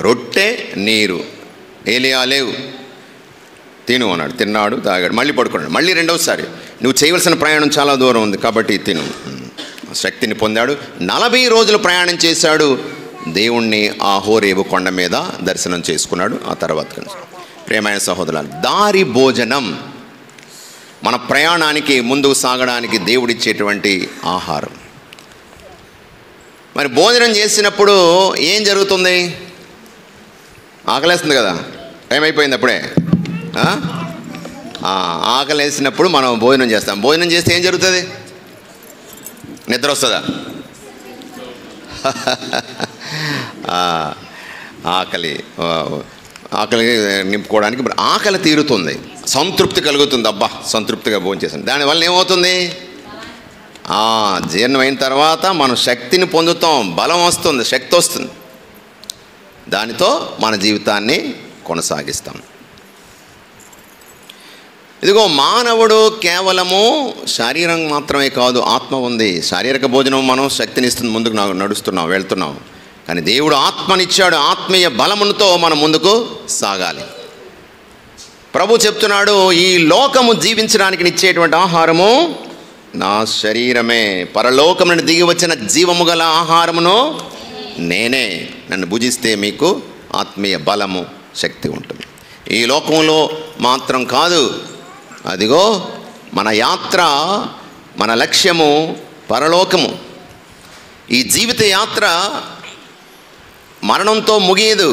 S6: రొట్టె నీరు, ఏలియా లేవు, తిను అన్నాడు. తిన్నాడు, తాగాడు, మళ్ళీ పడుకున్నాడు. మళ్ళీ రెండవసారి నువ్వు చేయవలసిన ప్రయాణం చాలా దూరం ఉంది కాబట్టి తిను. శక్తిని పొందాడు. 40 రోజులు ప్రయాణం చేశాడు. దేవుణ్ణి ఆ హోరేబు కొండ మీద దర్శనం చేసుకున్నాడు. ఆ తర్వాత ప్రియమైన సహోదరులు, దారి భోజనం మన ప్రయాణానికి ముందుకు సాగడానికి దేవుడిచ్చేటువంటి ఆహారం. మరి భోజనం చేసినప్పుడు ఏం జరుగుతుంది? ఆకలేస్తుంది కదా, టైం అయిపోయింది అప్పుడే. ఆకలేసినప్పుడు మనం భోజనం చేస్తాం. భోజనం చేస్తే ఏం జరుగుతుంది? నిద్ర వస్తుందా? ఆకలి నింపుకోవడానికి ఆకలి తీరుతుంది, సంతృప్తి కలుగుతుంది. అబ్బా సంతృప్తిగా భోజనం చేసాం. దానివల్ల ఏమవుతుంది? జీర్ణం అయిన తర్వాత మనం శక్తిని పొందుతాం, బలం వస్తుంది, శక్తి వస్తుంది. దానితో మన జీవితాన్ని కొనసాగిస్తాం. ఇదిగో మానవుడు కేవలము శారీరం మాత్రమే కాదు, ఆత్మ ఉంది. శారీరక భోజనం మనం శక్తినిస్తుంది, ముందుకు నడుస్తున్నాం, వెళ్తున్నాం. కానీ దేవుడు ఆత్మనిచ్చాడు. ఆత్మీయ బలముతో మనం ముందుకు సాగాలి. ప్రభు చెప్తున్నాడు, ఈ లోకము జీవించడానికి నిచ్చేటువంటి ఆహారము నా శరీరమే, పరలోకం నుండి దిగి వచ్చిన జీవము గల ఆహారమును నేనే. నన్ను భుజిస్తే మీకు ఆత్మీయ బలము, శక్తి ఉంటుంది. ఈ లోకంలో మాత్రం కాదు, అదిగో మన యాత్ర, మన లక్ష్యము పరలోకము. ఈ జీవిత యాత్ర మరణంతో ముగియదు.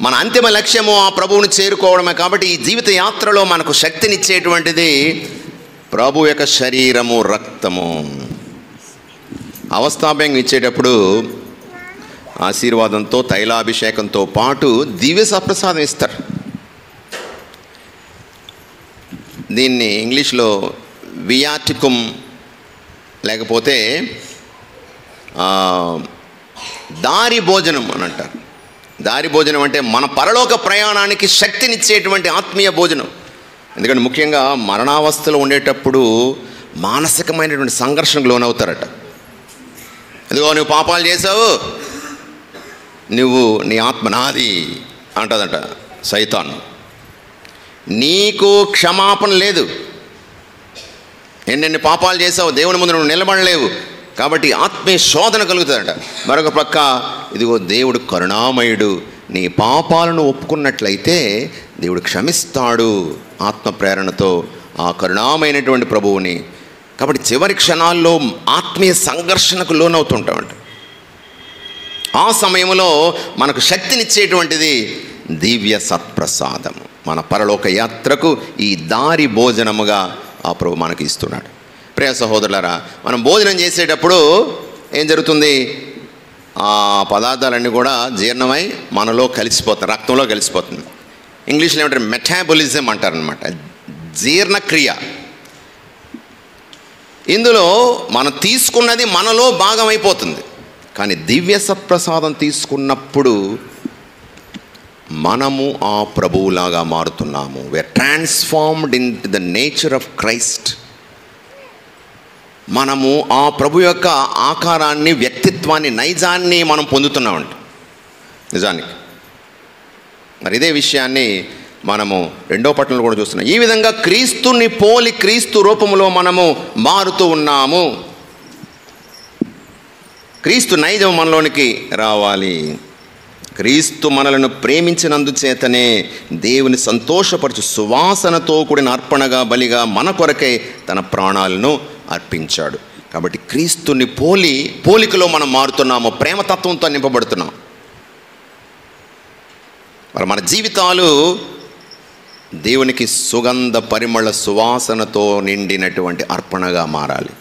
S6: మన అంతిమ లక్ష్యము ఆ ప్రభువుని చేరుకోవడమే. కాబట్టి ఈ జీవిత యాత్రలో మనకు శక్తినిచ్చేటువంటిది ప్రభు యొక్క శరీరము, రక్తము. అవస్థాభ్యంగా ఇచ్చేటప్పుడు ఆశీర్వాదంతో తైలాభిషేకంతో పాటు దివ్య సప్రసాదం ఇస్తారు. దీన్ని ఇంగ్లీష్లో వియాటికుమ్ లేకపోతే దారి భోజనం అని అంటారు. దారి భోజనం అంటే మన పరలోక ప్రయాణానికి శక్తినిచ్చేటువంటి ఆత్మీయ భోజనం. ఎందుకంటే ముఖ్యంగా మరణావస్థలో ఉండేటప్పుడు మానసికమైనటువంటి సంఘర్షణకు లోనవుతారట. ఇదిగో నువ్వు పాపాలు చేసావు, నువ్వు నీ ఆత్మ నాది అంటదట సైతాను. నీకు క్షమాపణ లేదు, ఎన్నెన్ని పాపాలు చేసావు, దేవుని ముందు నువ్వు నిలబడలేవు. కాబట్టి ఆత్మీయ శోధన కలుగుతుందట. మరొక పక్క ఇదిగో దేవుడు కరుణామయుడు, నీ పాపాలను ఒప్పుకున్నట్లయితే దేవుడు క్షమిస్తాడు. ఆత్మ ప్రేరణతో ఆ కరుణామైనటువంటి ప్రభువుని. కాబట్టి చివరి క్షణాల్లో ఆత్మీయ సంఘర్షణకు లోనవుతుంటామండి. ఆ సమయంలో మనకు శక్తినిచ్చేటువంటిది దివ్య సత్ప్రసాదం. మన పరలోక యాత్రకు ఈ దారి భోజనముగా ఆ ప్రభు మనకి ఇస్తున్నాడు. ప్రియ సహోదరులారా, మనం భోజనం చేసేటప్పుడు ఏం జరుగుతుంది? ఆ పదార్థాలన్నీ కూడా జీర్ణమై మనలో కలిసిపోతాయి, రక్తంలో కలిసిపోతుంది. ఇంగ్లీష్లో ఏమంటారు? మెటాబొలిజం అంటారనమాట, జీర్ణక్రియ. ఇందులో మనం తీసుకున్నది మనలో భాగం అయిపోతుంది. కానీ దివ్య సత్ప్రసాదం తీసుకున్నప్పుడు మనము ఆ ప్రభువులాగా మారుతున్నాము. We are transformed in the nature of Christ. మనము ఆ ప్రభు యొక్క ఆకారాన్ని, వ్యక్తిత్వాన్ని, నైజాన్ని మనం పొందుతున్నామంట నిజానికి. మరి ఇదే విషయాన్ని మనము 2వ పట్టణంలో కూడా చూస్తున్నాం. ఈ విధంగా క్రీస్తుని పోలి క్రీస్తు రూపంలో మనము మారుతూ ఉన్నాము. క్రీస్తు నైజం మనలోనికి రావాలి. క్రీస్తు మనలను ప్రేమించినందుచేతనే దేవుని సంతోషపరచు సువాసనతో కూడిన అర్పణగా, బలిగా మన కొరకై తన ప్రాణాలను అర్పించాడు. కాబట్టి క్రీస్తుని పోలికలో మనం మారుతున్నాము, ప్రేమతత్వంతో నింపబడుతున్నాం. మరి మన జీవితాలు దేవునికి సుగంధ పరిమళ సువాసనతో నిండినటువంటి అర్పణగా మారాలి.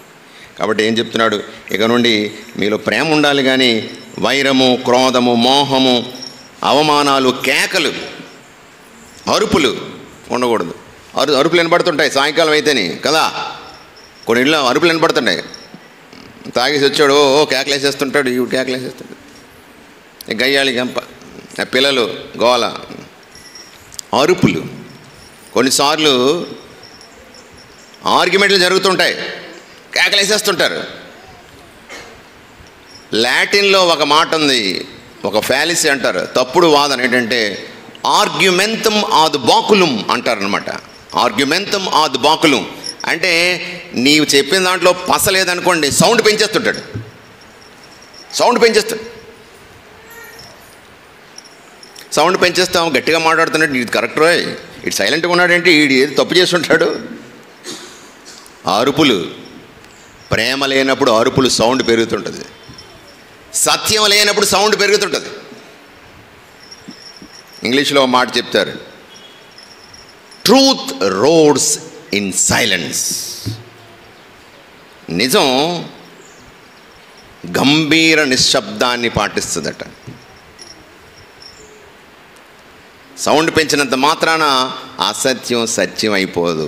S6: కాబట్టి ఏం చెప్తున్నాడు? ఇక నుండి మీలో ప్రేమ ఉండాలి, కానీ వైరము, క్రోధము, మోహము, అవమానాలు, కేకలు, అరుపులు ఉండకూడదు. అరుపులు వినపడుతుంటాయి సాయంకాలం అయితేనే కదా. కొన్ని ఇళ్ళు అరుపులు వినపడుతుంటాయి. తాగేసి వచ్చాడు, ఓ కేకలేసేస్తుంటాడు, ఇవి కేకలేసేస్తుంటాడు, గయ్యాళి గంప, పిల్లలు గోల, అరుపులు. కొన్నిసార్లు ఆర్గ్యుమెంట్లు జరుగుతుంటాయి, కేకలేసేస్తుంటారు. లాటిన్లో ఒక మాట ఉంది, ఒక ఫ్యాలిసీ అంటారు, తప్పుడు వాదన ఏంటంటే ఆర్గ్యుమెంతం ఆద్ బాకులం అంటారనమాట. ఆర్గ్యుమెంతం ఆద్ బాకులం అంటే నీవు చెప్పిన దాంట్లో పసలేదనుకోండి, సౌండ్ పెంచేస్తుంటాడు. సౌండ్ పెంచేస్తాం, గట్టిగా మాట్లాడుతున్నాడు, ఇది కరెక్ట్ రోయ్, ఇటు సైలెంట్గా ఉన్నాడేంటి, ఈడు ఏది తప్పు చేస్తుంటాడు. అరుపులు. ప్రేమ లేనప్పుడు అరుపులు, సౌండ్ పెరుగుతుంటుంది. సత్యం లేనప్పుడు సౌండ్ పెరుగుతుంటుంది. ఇంగ్లీష్లో మాట చెప్తారు, ట్రూత్ రోడ్స్ ఇన్ సైలెన్స్. నిజం గంభీర నిశ్శబ్దాన్ని పాటిస్తుందట. సౌండ్ పెంచినంత మాత్రాన అసత్యం సత్యం అయిపోదు,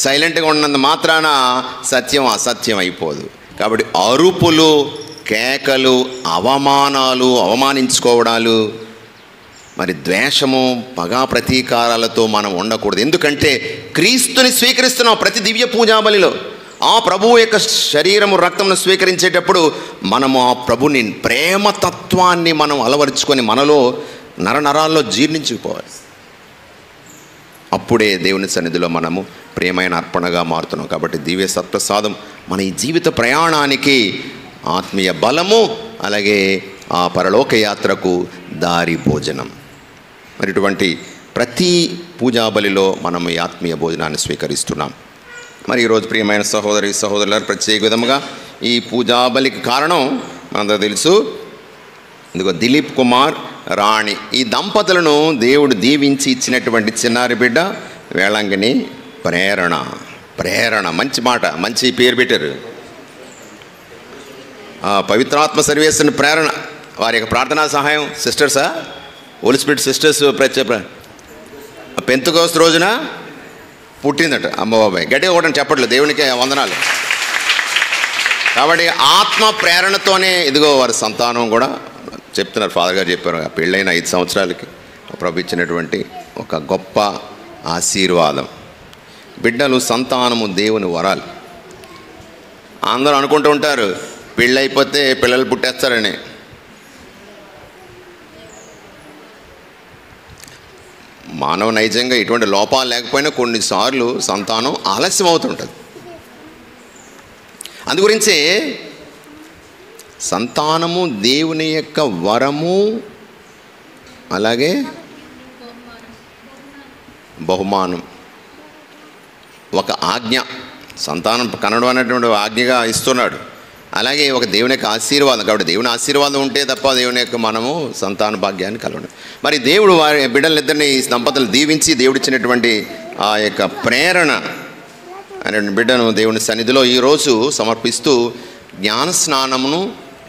S6: సైలెంట్గా ఉన్నంత మాత్రాన సత్యం అసత్యం అయిపోదు. కాబట్టి అరుపులు, కేకలు, అవమానాలు, అవమానించుకోవడాలు, మరి ద్వేషము, పగా ప్రతీకారాలతో మనం ఉండకూడదు. ఎందుకంటే క్రీస్తుని స్వీకరిస్తున్నాం ప్రతి దివ్య పూజాబలిలో. ఆ ప్రభువు యొక్క శరీరము, రక్తమును స్వీకరించేటప్పుడు మనము ఆ ప్రభుని ప్రేమతత్వాన్ని మనం అలవరుచుకొని మనలో నరనరాల్లో జీర్ణించుకుపోవాలి. అప్పుడే దేవుని సన్నిధిలో మనము ప్రేమైన అర్పణగా మారుతున్నాం. కాబట్టి దివ్య సత్ప్రసాదం మన ఈ జీవిత ప్రయాణానికి ఆత్మీయ బలము, అలాగే ఆ పరలోక యాత్రకు దారి భోజనం. మరి ఇటువంటి ప్రతి పూజాబలిలో మనం ఈ ఆత్మీయ భోజనాన్ని స్వీకరిస్తున్నాం. మరి ఈరోజు ప్రియమైన సహోదరులారు, ప్రత్యేక విధముగా ఈ పూజాబలికి కారణం మనందరూ తెలుసు. ఇదిగో దిలీప్ కుమార్, రాణి, ఈ దంపతులను దేవుడు దీవించి ఇచ్చినటువంటి చిన్నారి బిడ్డ వేళంగిని ప్రేరణ. మంచి మాట, మంచి పేరు పెట్టారు. పవిత్రాత్మ సర్వేశ్వరుని ప్రేరణ, వారి యొక్క ప్రార్థనా సహాయం. సిస్టర్సా, హోలీ స్పిరిట్ సిస్టర్స్ పెంతెకోస్తు రోజున పుట్టిందట. అమ్మబాబాయ్ గట్టిగా కూడా చెప్పట్లేదు, దేవునికి వందనాలు. కాబట్టి ఆత్మ ప్రేరణతోనే ఇదిగో వారి సంతానం కూడా చెప్తున్నారు. ఫాదర్ గారు చెప్పారు, పెళ్ళైన 5 సంవత్సరాలకి ప్రభు ఇచ్చినటువంటి ఒక గొప్ప ఆశీర్వాదం. బిడ్డలు, సంతానము దేవుని వరాలు. అందరూ అనుకుంటూ ఉంటారు పెళ్ళైపోతే పిల్లలు పుట్టేస్తారని. మానవ నైజంగా ఇటువంటి లోపాలు లేకపోయినా కొన్నిసార్లు సంతానం ఆలస్యం అవుతుంటుంది. అందుగురించే సంతానము దేవుని యొక్క వరము, అలాగే బహుమానం. ఒక ఆజ్ఞ, సంతానం కనడం అనేటువంటి ఆజ్ఞగా ఇస్తున్నాడు. అలాగే ఒక దేవుని యొక్క ఆశీర్వాదం. కాబట్టి దేవుని ఆశీర్వాదం ఉంటే తప్ప దేవుని యొక్క మనము సంతాన భాగ్యాన్ని కలవడం. మరి దేవుడు వారి బిడ్డలిద్దరిని, ఈ దంపతులు దీవించి దేవుడిచ్చినటువంటి ఆ యొక్క ప్రేరణ అనే బిడ్డను దేవుని సన్నిధిలో ఈరోజు సమర్పిస్తూ జ్ఞాన స్నానమును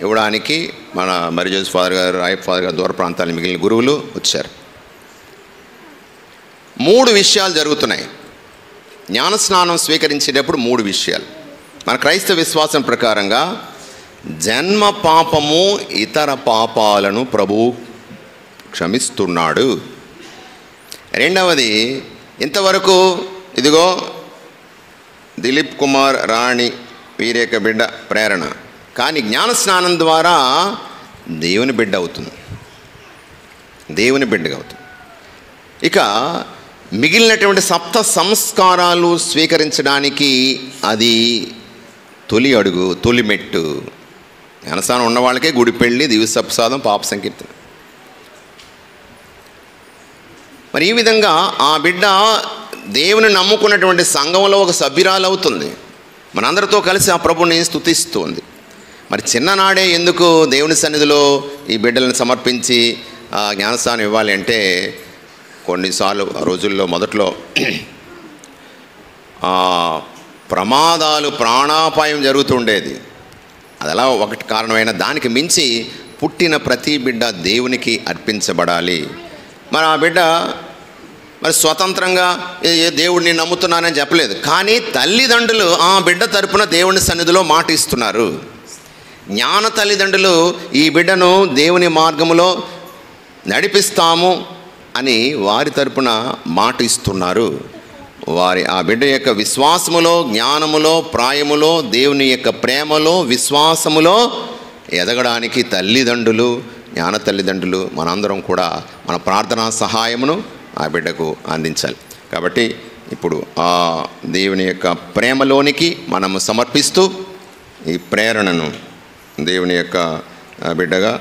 S6: ఇవ్వడానికి మన మరిజోస్ ఫాదర్ గారు, రాయప్ ఫాదర్ గారు, దూర ప్రాంతాల మిగిలిన గురువులు వచ్చారు. 3 విషయాలు జరుగుతున్నాయి. జ్ఞానస్నానం స్వీకరించేటప్పుడు 3 విషయాలు. మన క్రైస్తవ విశ్వాసం ప్రకారంగా జన్మ పాపము, ఇతర పాపాలను ప్రభువు క్షమిస్తున్నాడు. రెండవది, ఇంతవరకు ఇదిగో దిలీప్ కుమార్, రాణి వీరి యొక్క బిడ్డ ప్రేరణ, కానీ జ్ఞానస్నానం ద్వారా దేవుని బిడ్డ అవుతుంది, దేవుని బిడ్డగా అవుతుంది. ఇక మిగిలినటువంటి 7 సంస్కారాలు స్వీకరించడానికి అది తొలి అడుగు, తొలి మెట్టు. జ్ఞానస్నానం ఉన్న వాళ్ళకే గుడి పెళ్ళి, దివ్యసప్రసాదం, పాప సంకీర్తన. మరి ఈ విధంగా ఆ బిడ్డ దేవుని నమ్ముకున్నటువంటి సంఘంలో ఒక సభ్యురాలు అవుతుంది. మనందరితో కలిసి ఆ ప్రభుని స్తుతిస్తుంది. మరి చిన్ననాడే ఎందుకు దేవుని సన్నిధిలో ఈ బిడ్డలను సమర్పించి ఆ జ్ఞానస్నానం ఇవ్వాలి అంటే, కొన్నిసార్లు రోజుల్లో మొదట్లో ప్రమాదాలు, ప్రాణాపాయం జరుగుతుండేది. అది అలా ఒకటి కారణమైన, దానికి మించి పుట్టిన ప్రతి బిడ్డ దేవునికి అర్పించబడాలి. మరి ఆ బిడ్డ మరి స్వతంత్రంగా దేవుడిని నమ్ముతున్నానని చెప్పలేదు, కానీ తల్లిదండ్రులు ఆ బిడ్డ తరపున దేవుని సన్నిధిలో మాట ఇస్తున్నారు. జ్ఞాన తల్లిదండ్రులు ఈ బిడ్డను దేవుని మార్గములో నడిపిస్తాము అని వారి తరపున మాట ఇస్తున్నారు. వారి ఆ బిడ్డ యొక్క విశ్వాసములో, జ్ఞానములో, ప్రాయములో, దేవుని యొక్క ప్రేమలో, విశ్వాసములో ఎదగడానికి తల్లిదండ్రులు, జ్ఞాన తల్లిదండ్రులు మనందరం కూడా మన ప్రార్థనా సహాయమును ఆ బిడ్డకు అందించాలి. కాబట్టి ఇప్పుడు ఆ దేవుని యొక్క ప్రేమలోనికి మనము సమర్పిస్తూ ఈ ప్రేరణను దేవుని యొక్క బిడ్డగా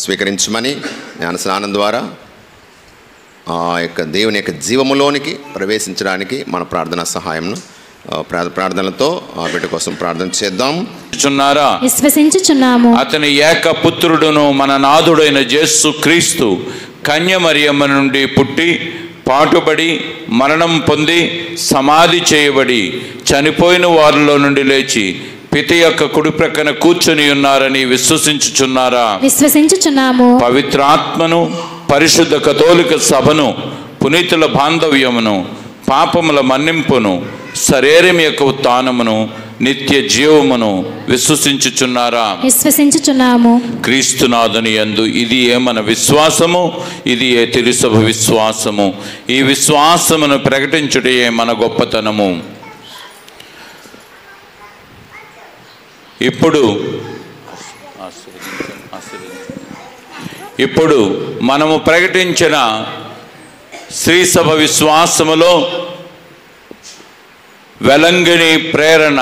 S6: స్వీకరించమని జ్ఞానస్నానం ద్వారా ఆ యొక్క దేవుని యొక్క జీవములోనికి ప్రవేశించడానికి మన ప్రార్థనా సహాయంను ప్రార్థనలతో ఆ బిడ్డ కోసం ప్రార్థన చేద్దాం.
S4: విశ్వసించుచున్నాము
S3: అతని ఏక పుత్రుడును మన నాథుడైన యేసు క్రీస్తు కన్య మరియమ్మ నుండి పుట్టి, పాటుబడి, మరణం పొంది, సమాధి చేయబడి, చనిపోయిన వారిలో నుండి లేచి పిత యొక్క కుడి ప్రక్కన కూర్చొని ఉన్నారని విశ్వసించుచున్నారా?
S4: విశ్వసించుచున్నాము.
S3: పవిత్రాత్మను, పరిశుద్ధ కథోలిక సభను, పునీతుల బాంధవ్యమును, పాపముల మన్నింపును, శరీరం యొక్క ఉత్థానమును, నిత్య జీవమును విశ్వసించుచున్నారా?
S4: విశ్వసించుచున్నాము.
S3: క్రీస్తునాథుని యందు ఇది మన విశ్వాసము, ఇది తిరుసభ విశ్వాసము. ఈ విశ్వాసమును ప్రకటించుటే మన గొప్పతనము. ఇప్పుడు మనము ప్రకటించిన శ్రీసభ విశ్వాసములో వెలంగిని ప్రేరణ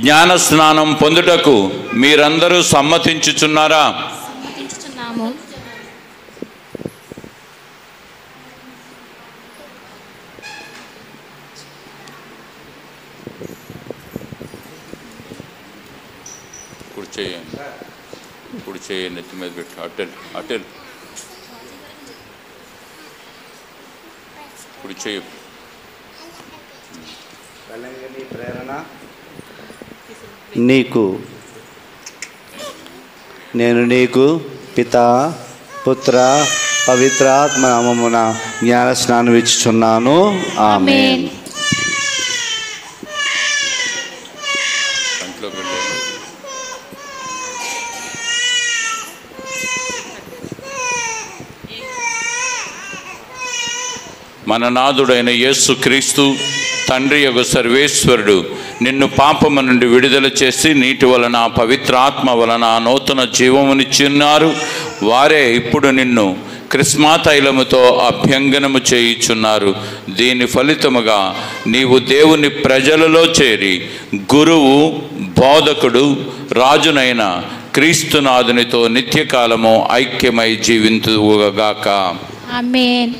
S3: జ్ఞాన స్నానం పొందుటకు మీరందరూ సమ్మతించుచున్నారా?
S4: సమ్మతించుచున్నాము.
S3: కుడి చేయి నెత్తి మీద పెట్టు. అటెల్ కుడి చేయి.
S2: వెలంగిని ప్రేరణ నేను నీకు పితా, పుత్ర, పవిత్రాత్మ నామమున జ్ఞాన స్నానం ఇచ్చుచున్నాను. ఆమేన్.
S3: మన నాథుడైన యేసు క్రీస్తు తండ్రి యొక్క సర్వేశ్వరుడు నిన్ను పాపము నుండి విడుదల చేసి నీటి వలన పవిత్రాత్మ వలన నూతన జీవమునిచ్చున్నారు. వారే ఇప్పుడు నిన్ను క్రిస్మా తైలముతో అభ్యంగనము చేయుచున్నారు. దీని ఫలితముగా నీవు దేవుని ప్రజలలో చేరి గురువు, బోధకుడు, రాజునైన క్రీస్తునాథునితో నిత్యకాలము ఐక్యమై జీవింతువుగాక.
S4: ఆమేన్.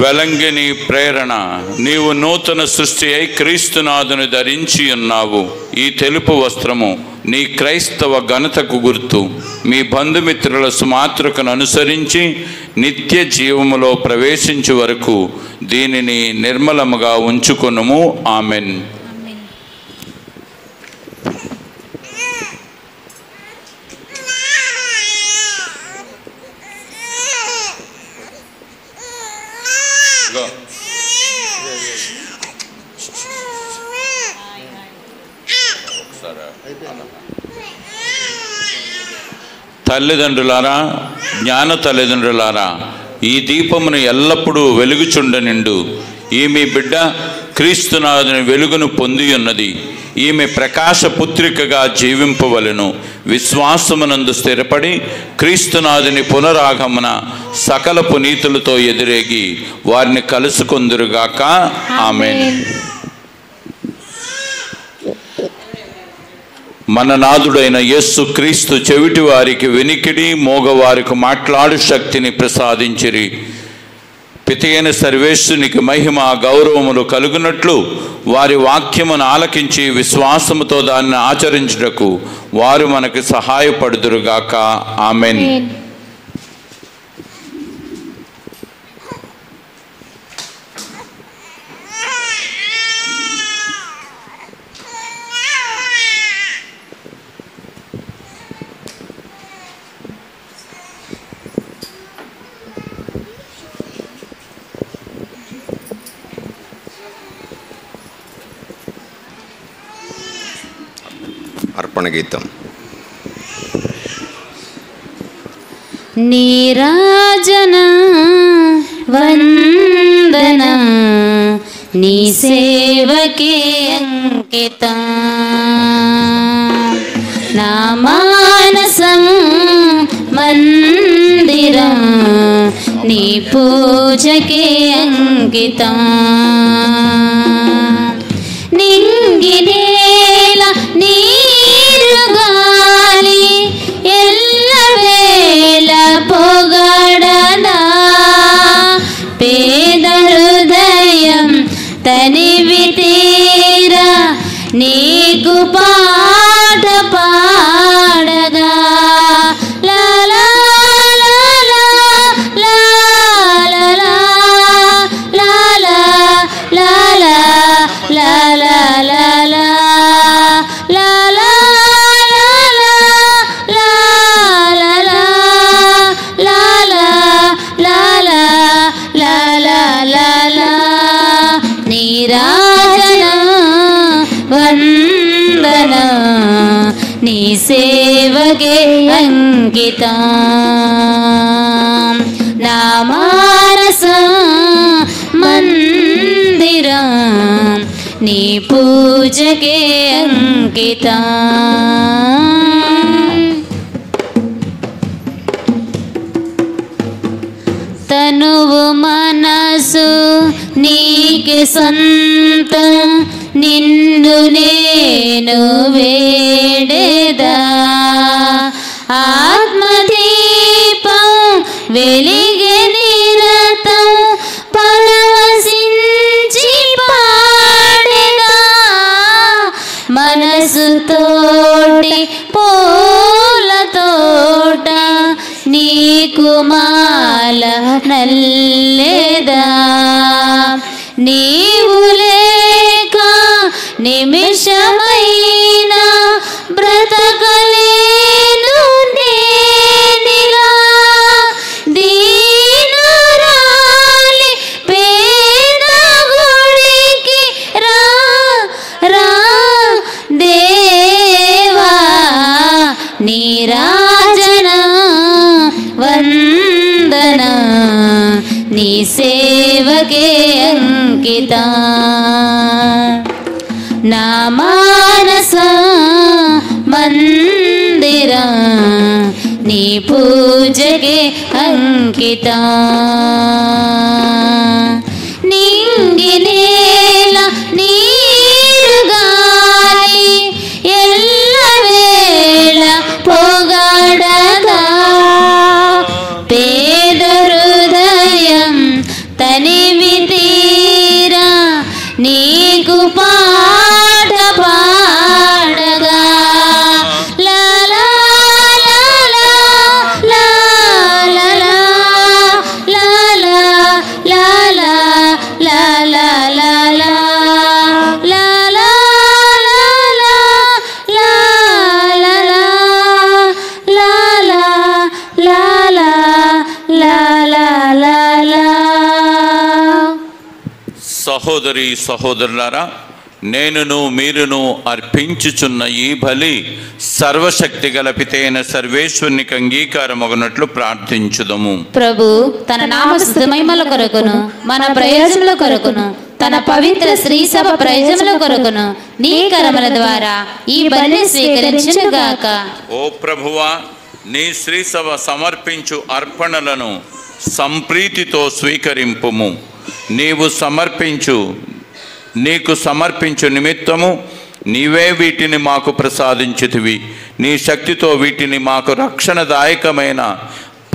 S3: వెలంగిని ప్రేరణ. నీవు నూతన సృష్టి అయి క్రీస్తునాథుని ధరించి ఉన్నావు. ఈ తెలుపు వస్త్రము నీ క్రైస్తవ ఘనతకు గుర్తు. మీ బంధుమిత్రుల సుమాతృకను అనుసరించి నిత్య జీవములో ప్రవేశించు వరకు దీనిని నిర్మలముగా ఉంచుకొనుము. ఆమెన్. తల్లిదండ్రులారా, జ్ఞాన తల్లిదండ్రులారా, ఈ దీపమును ఎల్లప్పుడూ వెలుగుచుండనిండు. ఈమె బిడ్డ క్రీస్తునాథుని వెలుగును పొంది ఉన్నది. ఈమె ప్రకాశ పుత్రికగా జీవింపవలెను. విశ్వాసమునందు స్థిరపడి క్రీస్తునాథుని పునరాగమన సకల పునీతులతో ఎదురేగి వారిని కలుసుకొందురుగాక. ఆమేన్. మన నాథుడైన యేసు క్రీస్తు చెవిటి వారికి వినికిడి, మోగవారికి మాట్లాడు శక్తిని ప్రసాదించిరి. పితయైన సర్వేశ్వరునికి మహిమ గౌరవములు కలుగునట్లు వారి వాక్యమును ఆలకించి విశ్వాసముతో దాన్ని ఆచరించుటకు వారు మనకు సహాయపడుదురుగాక. ఆమేన్.
S6: అర్పణ గీతం.
S1: నీరాజన వందన నీ సేవకే అంకితం. నా మానసం మందిరం నీ పూజకే అంకితం. నింగినేల నీరు గాలి ఎల్లవేళ పొగడనా. పేద హృదయం తనివి తీరా నీకు పాట పాడగా. లాలా లాలా లాలా లాలా లాలా లాలా లాలా లాలా నీరాజన వందన నీ సేవకే అంకితం. నా మానస మందిరం నీ పూజకే అంకితం. తనువు మనసు నీకే సొంతం. నిన్ను నేను వేడేదా. ఆత్మదీపం వెలిగే నిరతం పరవశించి పాడేదా. మనసుతోటి పూల తోట నీకు మాల నల్లేదా. నీవు లేక నిమిషమైనా బ్రతకలేను నేనిలా. దీనురాలి పేద గుడికి రా రా దేవా. నీరాజన వందన నీ సేవకే అంకితం. నా మానస మందిరం నీ పూజకే అంకితం. నింగినేల నీరు గాలి ఎల్లవేళ పొగడగా. పేద హృదయం తని
S3: సహోదరి సహోదరులారా, నేనును మీరును అర్పించుచున్న ఈ బలి సర్వశక్తి గల పితైన సర్వేశ్వరునికి అంగీకారమగునట్లు ప్రార్థించుదము.
S1: ప్రభు తన నామ స్తుతిమహిమల కొరకును మన ప్రయోజనల కొరకును తన పవిత్ర శ్రీ సభ ప్రయోజనల కొరకును నీ కరముల ద్వారా ఈ బలిని స్వీకరించుగాక.
S3: ఓ ప్రభువా, నీ శ్రీ సభ సమర్పించు అర్పణలను సంప్రీతితో స్వీకరింపుము. నీకు సమర్పించు నిమిత్తము నీవే వీటిని మాకు ప్రసాదించితివి. నీ శక్తితో వీటిని మాకు రక్షణదాయకమైన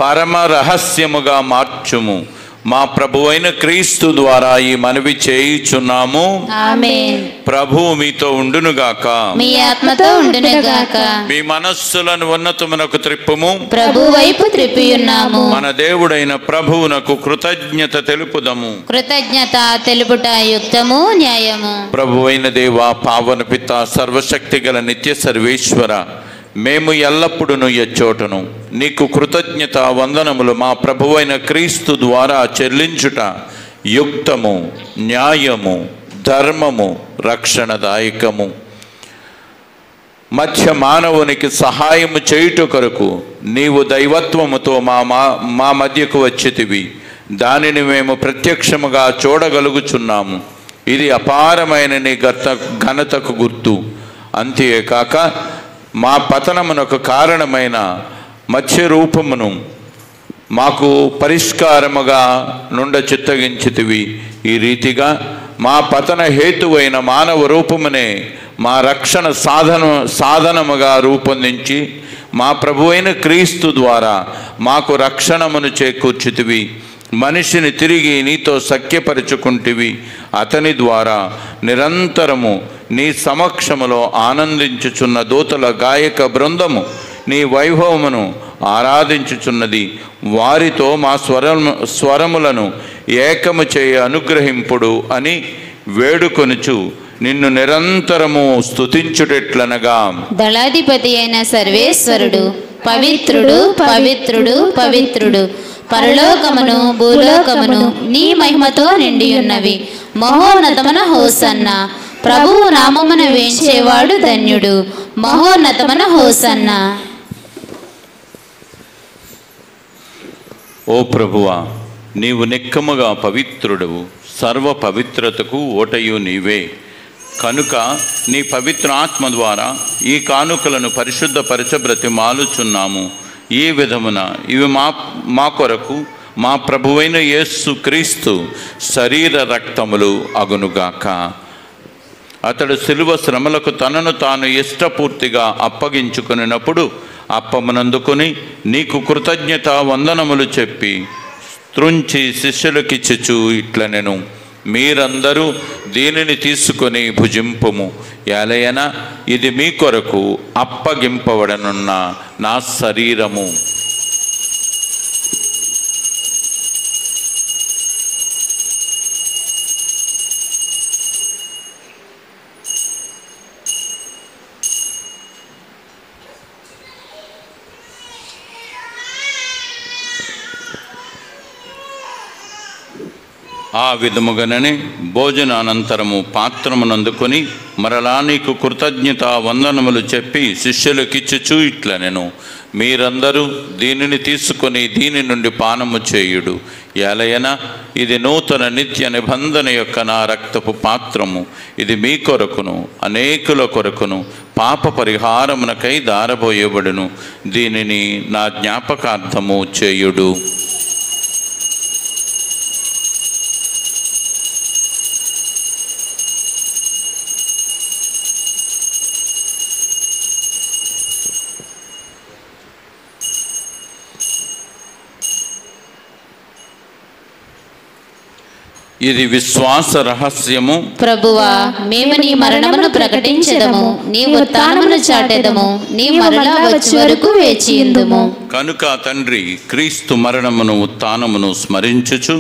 S3: పరమ రహస్యముగా మార్చుము. మా ప్రభువైన క్రీస్తు ద్వారా ఈ మనవి చేయుచున్నాము.
S1: ఆమేన్.
S3: ప్రభువు మీతో ఉండునుగాక.
S1: మీ ఆత్మతో ఉండునుగాక.
S3: మీ మనస్సులను ఉన్నతమునకు త్రిప్పుము.
S1: ప్రభు వైపు త్రిప్పియున్నాము.
S3: మన దేవుడైన ప్రభువునకు కృతజ్ఞత తెలుపుదము.
S1: కృతజ్ఞత తెలుపుట యుక్తము, న్యాయము.
S3: ప్రభువైన దేవా, పావన పిత, సర్వశక్తి గల నిత్య సర్వేశ్వర, మేము ఎల్లప్పుడూ ఎచ్చోటను నీకు కృతజ్ఞత వందనములు మా ప్రభువైన క్రీస్తు ద్వారా చెల్లించుట యుక్తము, న్యాయము, ధర్మము, రక్షణదాయకము. మధ్య మానవునికి సహాయము చేయుట కొరకు నీవు దైవత్వముతో మా మధ్యకు వచ్చితివి. దానిని మేము ప్రత్యక్షముగా చూడగలుగుచున్నాము. ఇది అపారమైన నీ ఘనతకు గుర్తు. అంతేకాక మా పతనమునకు కారణమైన మత్స్య రూపమును మాకు పరిష్కారముగా నుండ చిత్తగించితివి. ఈ రీతిగా మా పతన హేతువైన మానవ రూపమునే మా రక్షణ సాధనముగా రూపొందించి మా ప్రభువైన క్రీస్తు ద్వారా మాకు రక్షణమును చేకూర్చితివి. మనిషిని తిరిగి నీతో సఖ్యపరుచుకుంటివి. అతని ద్వారా నిరంతరము నీ సమక్షములో ఆనందించుచున్న దూతల గాయక బృందము నీ వైభవమును ఆరాధించుచున్నది. వారితో మా స్వరములను ఏకము చేయ అనుగ్రహింపుడు అని వేడుకొనుచు నిన్ను నిరంతరము స్తుతించుటెట్లనగా,
S1: దళాధిపతి అయిన సర్వేశ్వరుడు పవిత్రుడు, పవిత్రుడు, పవిత్రుడు, పరలోకమును భూలోకమును నీ మహిమతో నిండియున్నవి. మహోన్నతమున హోసన్న. ప్రభువు నామమున వేంచేవాడు ధన్యుడు. మహోన్నతమున హోసన్న.
S3: ఓ ప్రభువా, నీవు నిక్కముగా పవిత్రుడవు. సర్వ పవిత్రతకు ఓటయు నీవే. కనుక నీ పవిత్ర ఆత్మ ద్వారా ఈ కానుకలను పరిశుద్ధపరచబ్రతిమాలుచున్నాము. ఈ విధమున ఇవి మా కొరకు మా ప్రభువైన యేసు క్రీస్తు శరీర రక్తములు అగునుగాక. అతడు శిలువ శ్రమలకు తనను తాను ఇష్టపూర్తిగా అప్పగించుకున్నప్పుడు అప్పమునందుకొని నీకు కృతజ్ఞత వందనములు చెప్పి త్రుంచి శిష్యులకిచ్చుచు ఇట్లనెను, మీరందరూ దీనిని తీసుకొని భుజింపుము. ఏలయన ఇది మీ కొరకు అప్పగింపబడనున్న నా శరీరము. ఆ విధముగానే భోజనానంతరము పాత్రమునందుకొని మరలా నీకు కృతజ్ఞత వందనములు చెప్పి శిష్యులకిచ్చుచూ ఇట్లనెను, మీరందరూ దీనిని తీసుకొని దీని నుండి పానము చేయుడు. ఏలయన ఇది నూతన నిత్య నిబంధన యొక్క నా రక్తపు పాత్రము. ఇది మీ కొరకును అనేకుల కొరకును పాప పరిహారమునకై దారబోయబడును. దీనిని నా జ్ఞాపకార్థము చేయుడు. ఇది విశ్వాస రహస్యము.
S1: ప్రభువా, మేము నీ మరణమును ప్రకటించెదము, నీ ఉత్థానమును చాటెదము, నీ మరలా వచ్చే వరకు వేచియుందుము.
S3: కనుక తండ్రి, క్రీస్తు మరణమును ఉత్థానమును స్మరించుచు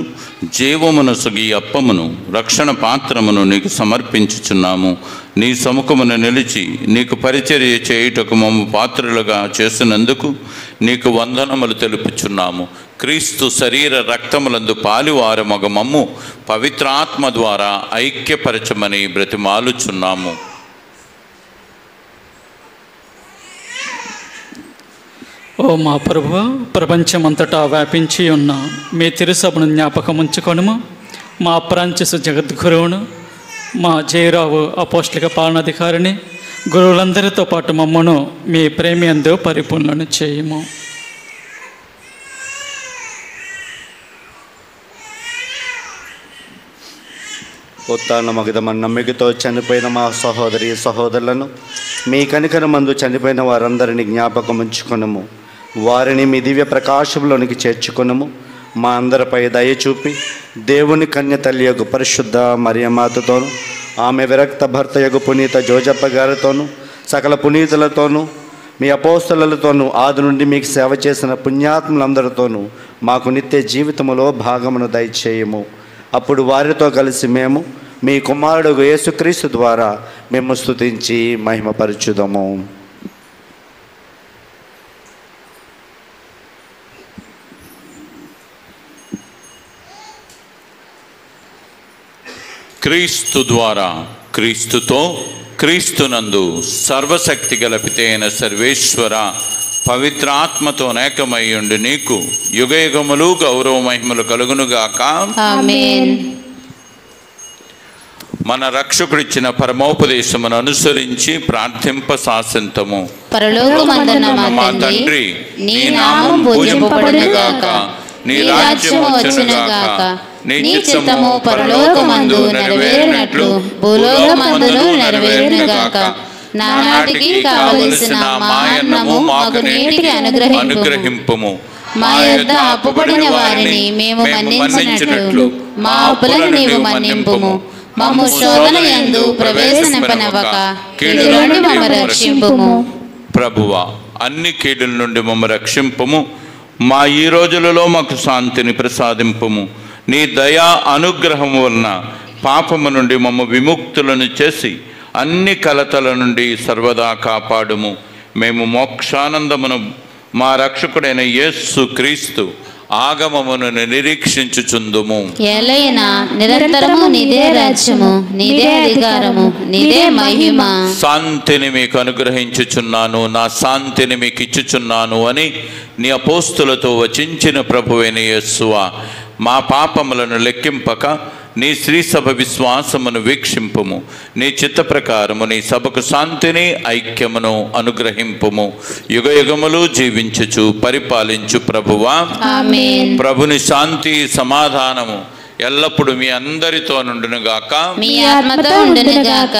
S3: జీవమును సుగి అప్పమును రక్షణ పాత్రమును నీకు సమర్పించుచున్నాము. నీ సముఖమును నిలిచి నీకు పరిచర్య చేయుటకు మమ్ము పాత్రులుగా చేసినందుకు నీకు వందనములు తెలుపుచున్నాము. క్రీస్తు శరీర రక్తములందు పాలువారు మగ మమ్ము పవిత్రాత్మ ద్వారా ఐక్యపరచమని బ్రతిమాలుచున్నాము.
S7: ఓ మా ప్రభువా, ప్రపంచమంతటా వ్యాపించి ఉన్న మీ తిరుసభను జ్ఞాపకం ఉంచుకొనుము. మా ఫ్రాన్సిస్ జగద్గురువును, మా జయరావు అపోస్టలిక పాలనాధికారిని, గురువులందరితో పాటు మమ్మను మీ ప్రేమి అందు పరిపూర్ణను చేయము.
S2: ఉత్తాన మగధమన్న నమ్మికతో చనిపోయిన మా సహోదరి సహోదరులను మీ కనికరమందు చనిపోయిన వారందరినీ జ్ఞాపకం ఉంచుకొనుము. వారిని మీ దివ్య ప్రకాశంలోనికి చేర్చుకొనుము. మా అందరిపై దయ చూపి దేవుని కన్య తల్లి యొక్క పరిశుద్ధ మరియమాతతోనూ, ఆమె విరక్త భర్త యొక్క పునీత జోజప్ప గారితోనూ, సకల పునీతులతోనూ, మీ అపోస్తలతోనూ, ఆది నుండి మీకు సేవ చేసిన పుణ్యాత్ములందరితోనూ మాకు నిత్య జీవితములో భాగమును దయచేయము. అప్పుడు వారితో కలిసి మేము మీ కుమారుడు యేసుక్రీస్తు ద్వారా మేము స్తుతించి మహిమపరచుదము.
S3: క్రీస్తు ద్వారా, క్రీస్తుతో, క్రీస్తునందు సర్వశక్తి గల పితైన సర్వేశ్వర పవిత్రాత్మతో నేకమయ్యుండి నీకు యుగయుగములు గౌరవ మహిమలు కలుగునుగాక.
S1: ఆమేన్.
S3: మన రక్షకుడిచ్చిన పరమోపదేశమును అనుసరించి ప్రార్థింప శాసింతము.
S1: పరలోకమందున్న మా తండ్రి, నీ నామం పూజింపబడునుగాక, నీ రాజ్యము వచ్చునుగాక, నీ చిత్తము పరలోకమందు నెరవేరినట్లు భూలోకమందును నెరవేరునుగాక. నానాటికి కావలసిన మా అన్నము మాకు నేటికి అనుగ్రహింపుము. మా యొద్ద అప్పుపడిన వారిని మేము మన్నించినట్లు మా అప్పులను నీవు మన్నింపుము. మమ్ము శోధన యందు ప్రవేశింపనివ్వక కీడుల నుండి మమ్ము రక్షింపుము.
S3: ప్రభువా, అన్ని కీడుల నుండి మమ్ము రక్షింపుము. మా ఈ రోజులలో మాకు శాంతిని ప్రసాదింపుము. నీ దయా అనుగ్రహం వలన పాపము నుండి మమ్ము విముక్తులను చేసి అన్ని కలతల నుండి సర్వదా కాపాడుము. మేము మోక్షానందమును మా రక్షకుడైన యేసు క్రీస్తు ఆగమమును నిరీక్షించుచుందుము.
S1: ఎలైనా నిరంతరము నీదే రాజ్యము, నీదే అధికారము, నీదే మహిమ.
S3: శాంతిని మీకు అనుగ్రహించుచున్నాను, నా శాంతిని మీకు ఇచ్చుచున్నాను అని నీ అపోస్తులతో వచించిన ప్రభువైన యేసువా, మా పాపములను లెక్కింపక నీ శ్రీసభ విశ్వాసమును వీక్షింపుము. నీ చిత్త ప్రకారము నీ సభకు శాంతిని ఐక్యమును అనుగ్రహింపుము. యుగయుగములు జీవించుచు పరిపాలించు ప్రభువా.
S1: ఆమేన్.
S3: ప్రభుని శాంతి సమాధానము ఎల్లప్పుడు మీ అందరితో నుండునుగాక,
S1: మీ ఆత్మతో ఉండునుగాక.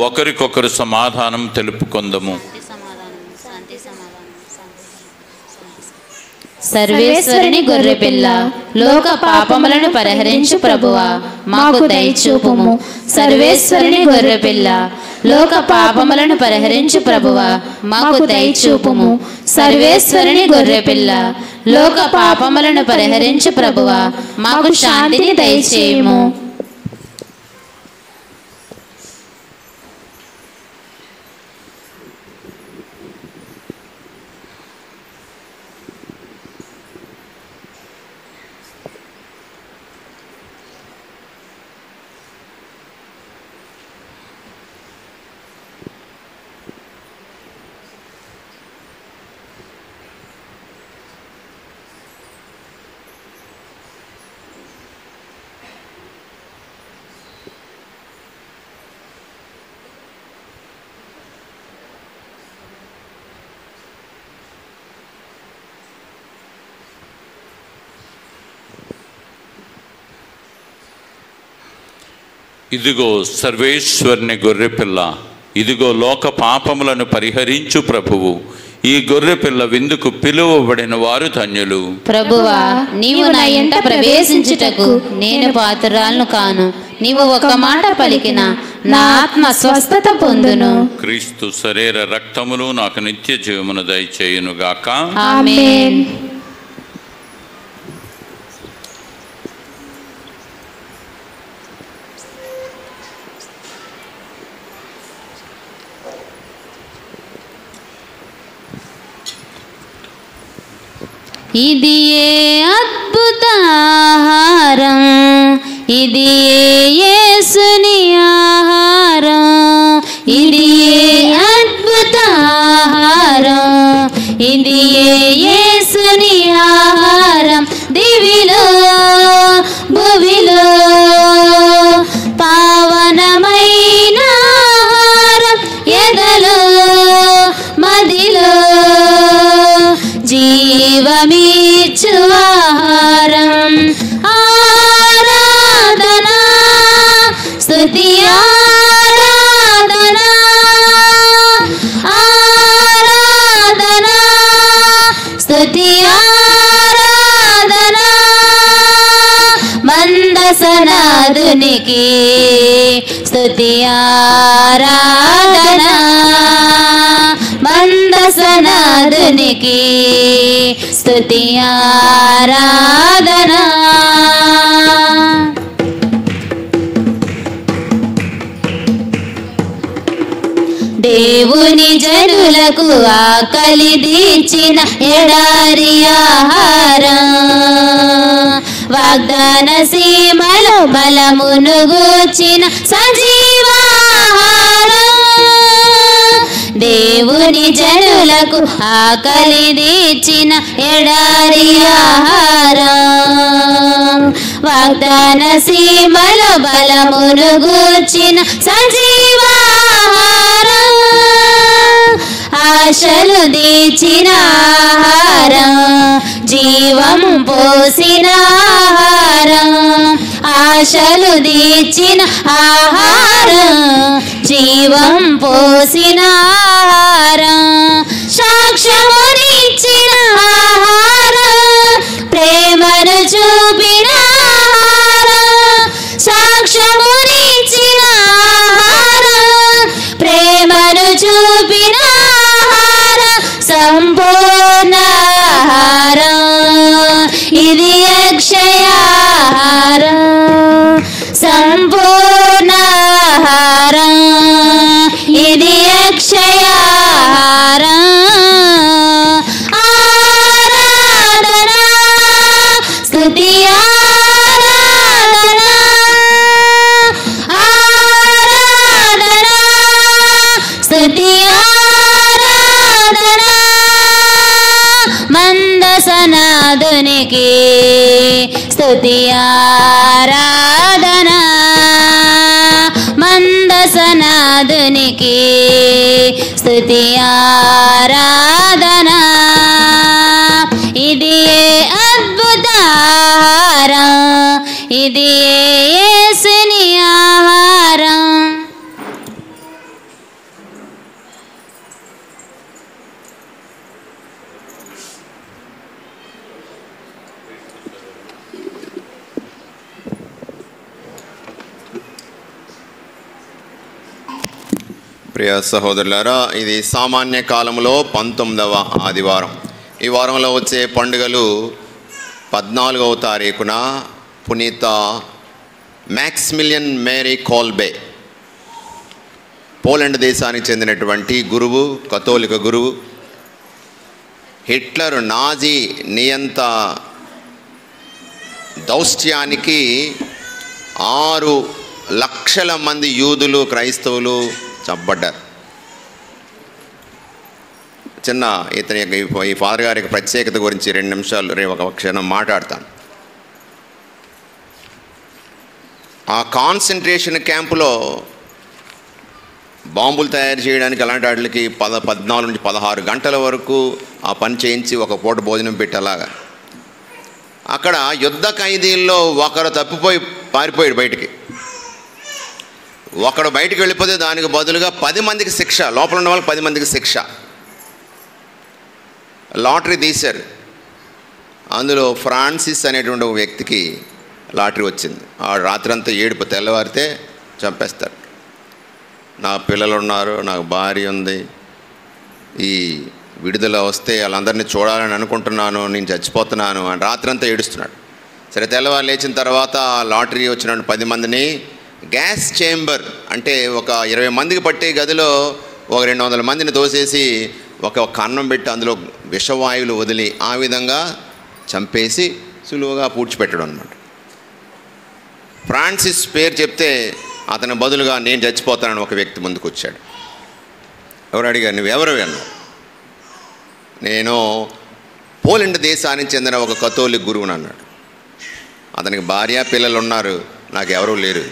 S3: ఒకరికొకరు సమాధానం తెలుపుకొందము.
S1: సర్వేశ్వరుని గొర్రెపిల్ల, లోక పాపములను పరిహరించు ప్రభువా, మాకు దయచూపుము. సర్వేశ్వరుని గొర్రెపిల్ల, లోక పాపములను పరిహరించు ప్రభువా, మాకు దయచూపుము. సర్వేశ్వరుని గొర్రెపిల్ల, లోక పాపములను పరిహరించు ప్రభువా, మాకు శాంతిని దయచేయుము.
S3: ఇదిగో సర్వేశ్వరుని గొర్రెపిల్ల, ఇదిగో లోక పాపములను పరిహరించు ప్రభువు. ఈ గొర్రెపిల్ల విందుకు పిలువబడిన వారు ధన్యులు.
S1: ప్రభువా, నీవు నా ఇంట ప్రవేశించుటకు నేను పాత్రురాలను కాను. నీవు ఒక మాట పలికిన నా ఆత్మ స్వస్థత పొందును.
S3: క్రీస్తు శరీర రక్తములు నాకు నిత్య జీవమును దయచేయునుగాక.
S1: ఆమేన్. ఇది ఏ అద్భుత ఆహారం, ఇది ఏ యేసుని ఆహారం, ఇది ఏ అద్భుత ఆహారం, ఇది ఏ యేసుని ఆహారం. దివిలో భువిలో పావనమైన ఆహారం, ఎదలో మదిలో జీవమిచ్చు ఆహారం. ఆరాధనా స్తుతి ఆరాధనా, ఆరాధనా స్తుతి ఆరాధనా. మందసనాదునికి స్తుతి ఆరాధనా, మందసనాదునికి స్తుతి ఆరాధనా. దేవుని జనులకు ఆకలి తీర్చిన ఎడారి ఆహారం, వాగ్దాన సీమలో బలమును గూర్చిన సజీవాహారం. దేవుని జనులకు ఆకలి తీర్చిన ఎడారి ఆహారం, వాగ్దాన సీమలో బలమును గూర్చిన సజీవాహారం. ఆశలు తీర్చిన ఆహారం, జీవం పోసిన ఆహారం, ఆశలు తీర్చిన ఆహారం, జీవం పోసిన ఆహారం. సాక్ష్యమునిచ్చిన ఆహారం, ప్రేమను చూపిన ఆహారం, సాక్ష్యమునిచ్చిన ఆహారం, ప్రేమను చూపిన ఆహారం. సంపూర్ణ ఆహారం, ఇది అక్షయాహారం. సంపూర్ణ ఆహారం, ఇది అక్షయాహారం. ఆరాధనా స్తుతి ఆరాధనా, ఆరాధనా స్తుతి ఆరాధనా. మందసనాదునికి స్తుతి ఆరాధనా, మందసనాదునికి స్తుతి ఆరాధనా. ఇది ఏ అద్భుత ఆహారం, ఇది ఏ యేసుని ఆహారం.
S6: ప్రియ సహోదరులారా, ఇది సామాన్య కాలంలో 19వ ఆదివారం. ఈ వారంలో వచ్చే పండుగలు 14వ తారీఖున పునీత మ్యాక్సిమిలియన్ మేరీ కోల్బే, పోలాండ్ దేశానికి చెందినటువంటి గురువు, కథోలిక గురువు. హిట్లర్ నాజీ నియంత దౌష్ట్యానికి 6 లక్షల మంది యూదులు, క్రైస్తవులు చంపబడ్డారు. చిన్న ఇతని ఈ ఫాదర్ గారి ప్రత్యేకత గురించి 2 నిమిషాలు ఒక క్షణం మాట్లాడతాను. ఆ కాన్సన్ట్రేషన్ క్యాంపులో బాంబులు తయారు చేయడానికి అలాంటి వాటికి 14 నుంచి 16 గంటల వరకు ఆ పని చేయించి ఒక పూట భోజనం పెట్టేలాగా. అక్కడ యుద్ధ ఖైదీల్లో ఒకరు తప్పిపోయి పారిపోయాడు బయటికి. ఒకడు బయటికి వెళ్ళిపోతే దానికి బదులుగా 10 మందికి శిక్ష, లోపల ఉన్న వాళ్ళకి 10 మందికి శిక్ష. లాటరీ తీశారు. అందులో ఫ్రాన్సిస్ అనేటువంటి ఒక వ్యక్తికి లాటరీ వచ్చింది. ఆ రాత్రంతా ఏడుపు, తెల్లవారితే చంపేస్తారు. నా పిల్లలు ఉన్నారు, నాకు భార్య ఉంది, ఈ విడుదల వస్తే వాళ్ళందరినీ చూడాలని అనుకుంటున్నాను, నేను చచ్చిపోతున్నాను అని రాత్రంతా ఏడుస్తున్నాడు. సరే, తెల్లవారు లేచిన తర్వాత లాటరీ వచ్చిన 10 మందిని గ్యాస్ చేంబర్ అంటే ఒక 20 మందికి పట్టే గదిలో ఒక 200 మందిని తోసేసి ఒక కన్నం పెట్టి అందులో విషవాయువులు వదిలి ఆ విధంగా చంపేసి సులువుగా పూడ్చిపెట్టడం అనమాట. ఫ్రాన్సిస్ పేరు చెప్తే అతని బదులుగా నేను చచ్చిపోతానని ఒక వ్యక్తి ముందుకు వచ్చాడు. ఎవరు అడిగారు, నువ్వెవరు అన్నారు. నేను పోలాండ్ దేశానికి చెందిన ఒక కథోలిక్ గురువుని అన్నాడు. అతనికి భార్య పిల్లలు ఉన్నారు, నాకెవరూ లేరు.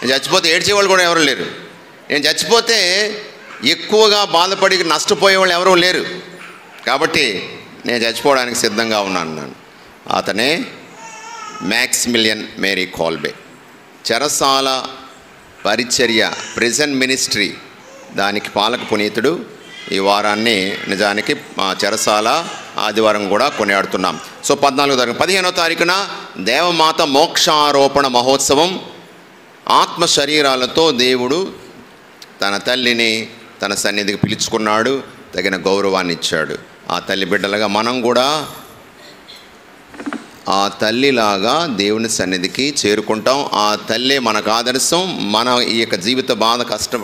S6: నేను చచ్చిపోతే ఏడ్చేవాళ్ళు కూడా ఎవరు లేరు. నేను చచ్చిపోతే ఎక్కువగా బాధపడి నష్టపోయేవాళ్ళు ఎవరూ లేరు. కాబట్టి నేను చచ్చిపోవడానికి సిద్ధంగా ఉన్నాను. అతనే మ్యాక్సిమిలియన్ మేరీ కోల్బే. చెరసాల పరిచర్య, ప్రిజన్ మినిస్ట్రీ, దానికి పాలక పునీతుడు. ఈ వారాన్ని నిజానికి మా చెరసాల ఆదివారం కూడా కొనియాడుతున్నాం. సో 15వ తారీఖున దేవమాత మోక్షారోపణ మహోత్సవం. ఆత్మ శరీరాలతో దేవుడు తన తల్లిని తన సన్నిధికి పిలుచుకున్నాడు, తగిన గౌరవాన్ని ఇచ్చాడు. ఆ తల్లి బిడ్డలుగా మనం కూడా ఆ తల్లిలాగా దేవుని సన్నిధికి చేరుకుంటాం. ఆ తల్లే మనకు ఆదర్శం. మన ఈ యొక్క జీవిత బాధ,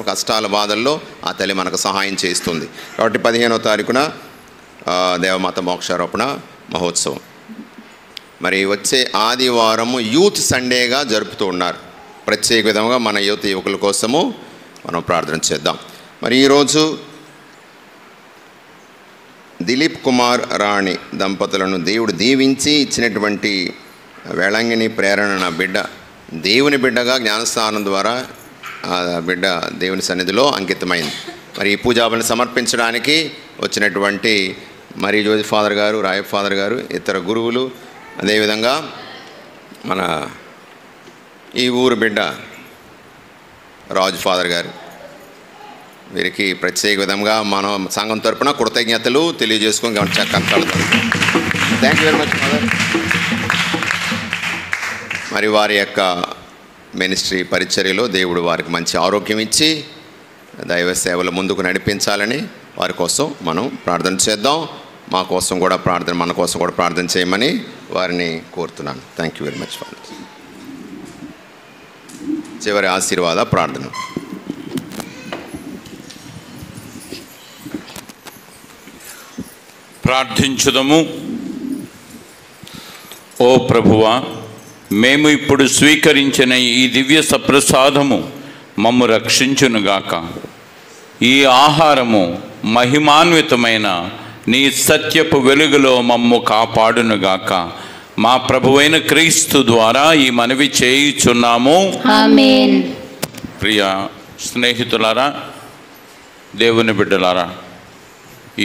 S6: కష్టాల బాధల్లో ఆ తల్లి మనకు సహాయం చేస్తుంది. కాబట్టి 15వ తారీఖున దేవమాత మోక్షారోపణ మహోత్సవం. మరి వచ్చే ఆదివారము యూత్ సండేగా జరుపుతూ ఉన్నారు. ప్రత్యేక విధంగా మన యువకుల కోసము మనం ప్రార్థన చేద్దాం. మరి ఈరోజు దిలీప్ కుమార్ రాణి దంపతులను దేవుడు దీవించి ఇచ్చినటువంటి వేళంగిని ప్రేరణ నా బిడ్డ దేవుని బిడ్డగా జ్ఞానస్నానం ద్వారా ఆ బిడ్డ దేవుని సన్నిధిలో అంకితమైంది. మరి ఈ పూజాబలిని సమర్పించడానికి వచ్చినటువంటి మరి జోజి ఫాదర్ గారు, రాయప్ ఫాదర్ గారు, ఇతర గురువులు, అదేవిధంగా మన ఈ ఊరు బిడ్డ రాజు ఫాదర్ గారు, వీరికి ప్రత్యేక విధంగా మనం సంఘం తరపున కృతజ్ఞతలు తెలియజేసుకొని కనపడతాం. Thank you very much father. మరి వారి యొక్క మినిస్ట్రీ పరిచర్యలో దేవుడు వారికి మంచి ఆరోగ్యం ఇచ్చి దైవ సేవలు ముందుకు నడిపించాలని వారి కోసం మనం ప్రార్థన చేద్దాం. మన కోసం కూడా ప్రార్థన చేయమని వారిని కోరుతున్నాను. Thank you very much father. చివరి ఆశీర్వాద ప్రార్థన.
S3: ప్రార్థించుదము. ఓ ప్రభువా, మేము ఇప్పుడు స్వీకరించిన ఈ దివ్య సప్రసాదము మమ్ము రక్షించునుగాక. ఈ ఆహారము మహిమాన్వితమైన నీ సత్యపు వెలుగులో మమ్ము కాపాడునుగాక. మా ప్రభువైన క్రీస్తు ద్వారా ఈ మనవి చేయుచున్నాము.
S1: ఆమేన్.
S3: ప్రియ స్నేహితులారా, దేవుని బిడ్డలారా,